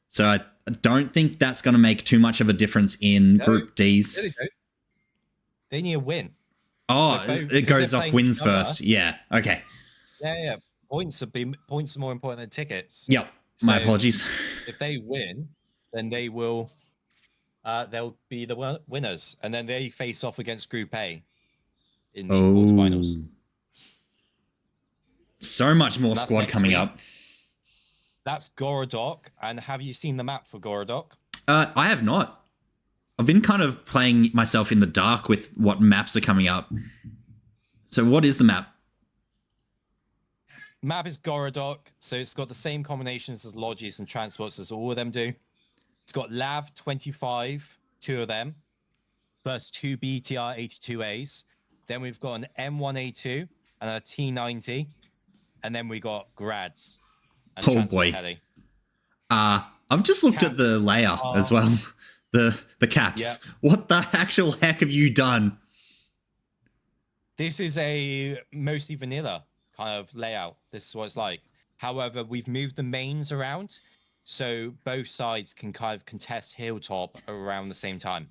So I don't think that's going to make too much of a difference in Group D's. They need a win. Oh, so it goes off wins first. Yeah. Okay. Yeah. Points are more important than tickets. Yep. My apologies. If they win, then they will. They'll be the winners, and then they face off against Group A in the quarterfinals. So much more squad coming up. That's Gorodok. And have you seen the map for Gorodok? I have not. I've been kind of playing myself in the dark with what maps are coming up. So what is the map? Map is Gorodok. So it's got the same combinations as Lodges and Transports as all of them do. It's got LAV 25, 2 of them, plus 2 BTR 82As. Then we've got an M1A2 and a T90. And then we got Grads. And oh boy. Heli. I've just looked at the layout as well. The caps. Yep. What the actual heck have you done? This is a mostly vanilla kind of layout. This is what it's like. However, we've moved the mains around. So both sides can kind of contest Hilltop around the same time.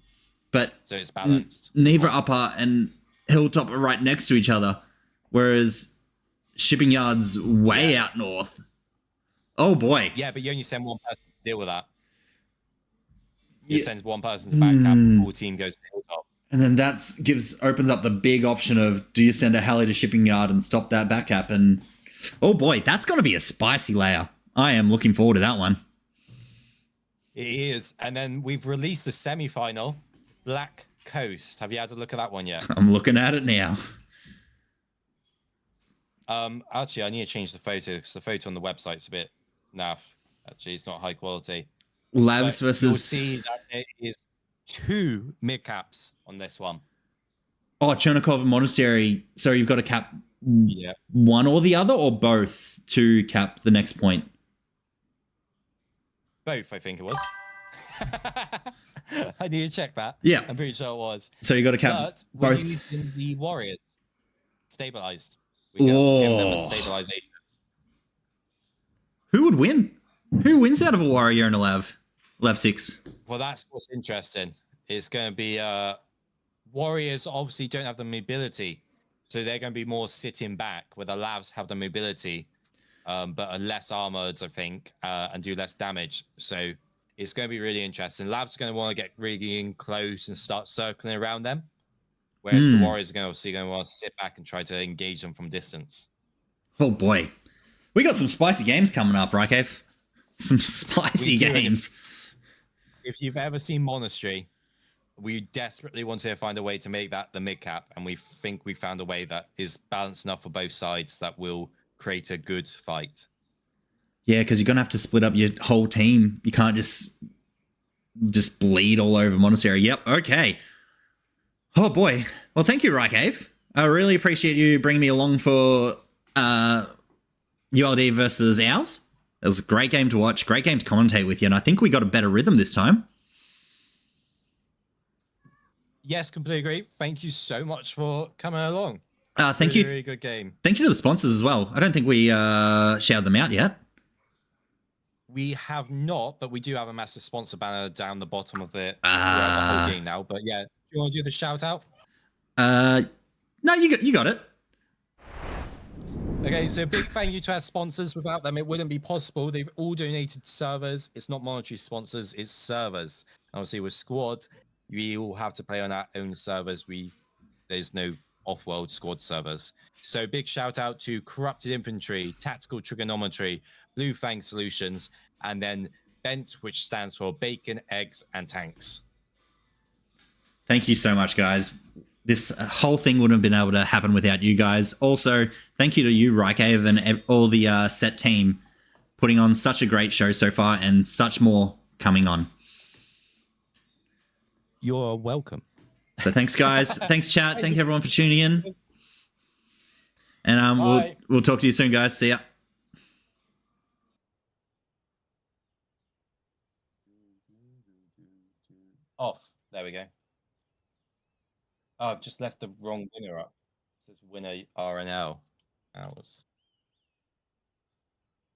But so it's balanced. Neither Upper and Hilltop are right next to each other. Whereas Shipping Yard's way out north. Oh boy. Yeah, but you only send one person to deal with that. You send one person to back cap, the whole team goes to Hilltop. And then opens up the big option of, do you send a heli to shipping yard and stop that back cap? And oh boy, that's going to be a spicy layer. I am looking forward to that one. It is. And then we've released the semi-final, Black Coast. Have you had a look at that one yet? I'm looking at it now. Actually, I need to change the photo because the photo on the website's a bit naff. Actually, it's not high quality. Labs But versus... You'll see that there is 2 mid-caps on this one. Oh, Chernikov and Monastery. So you've got to cap one or the other, or both to cap the next point? Both, I think it was. I need to check that. Yeah. I'm pretty sure it was. So you got to cap but we're both. using the Warriors. Stabilized. We give them a stabilization. Who would win? Who wins out of a Warrior and a Lav? Lav 6. Well, that's what's interesting. It's going to be Warriors obviously don't have the mobility. So they're going to be more sitting back, where the Lavs have the mobility, but are less armored, I think, and do less damage. So it's going to be really interesting. Lavs are going to want to get really in close and start circling around them, whereas the Warriors are going to want to sit back and try to engage them from distance. Oh boy, we got some spicy games coming up, right, Kev? Some spicy games. If you've ever seen Monastery, we desperately wanted to find a way to make that the mid cap, and we think we found a way that is balanced enough for both sides that will create a good fight. Yeah, because you're gonna have to split up your whole team. You can't just bleed all over Monastery. Yep. Okay. Oh boy. Well, thank you, Rycave. I really appreciate you bringing me along for ULD versus Owls. It was a great game to watch, great game to commentate with you, and I think we got a better rhythm this time. Yes, completely agree. Thank you so much for coming along. Thank you. Really good game. Thank you to the sponsors as well. I don't think we shouted them out yet. We have not, but we do have a massive sponsor banner down the bottom of the whole game now. But yeah, do you want to do the shout out? No, you got it. Okay, so big thank you to our sponsors. Without them, it wouldn't be possible. They've all donated servers. It's not monetary sponsors, it's servers. Obviously, with Squad, we all have to play on our own servers. There's no off-world Squad servers. So big shout out to Corrupted Infantry, Tactical Trigonometry, Blue Fang Solutions, and then Bent, which stands for Bacon, Eggs, and Tanks. Thank you so much, guys. This whole thing wouldn't have been able to happen without you guys. Also, thank you to you, Rycave, and all the set team putting on such a great show so far, and such more coming on. You're welcome. So thanks, guys. Thanks, chat. Thank you, everyone, for tuning in. And we'll talk to you soon, guys. See ya. Off. There we go. Oh, I've just left the wrong winner up. It says winner RNL. Hours.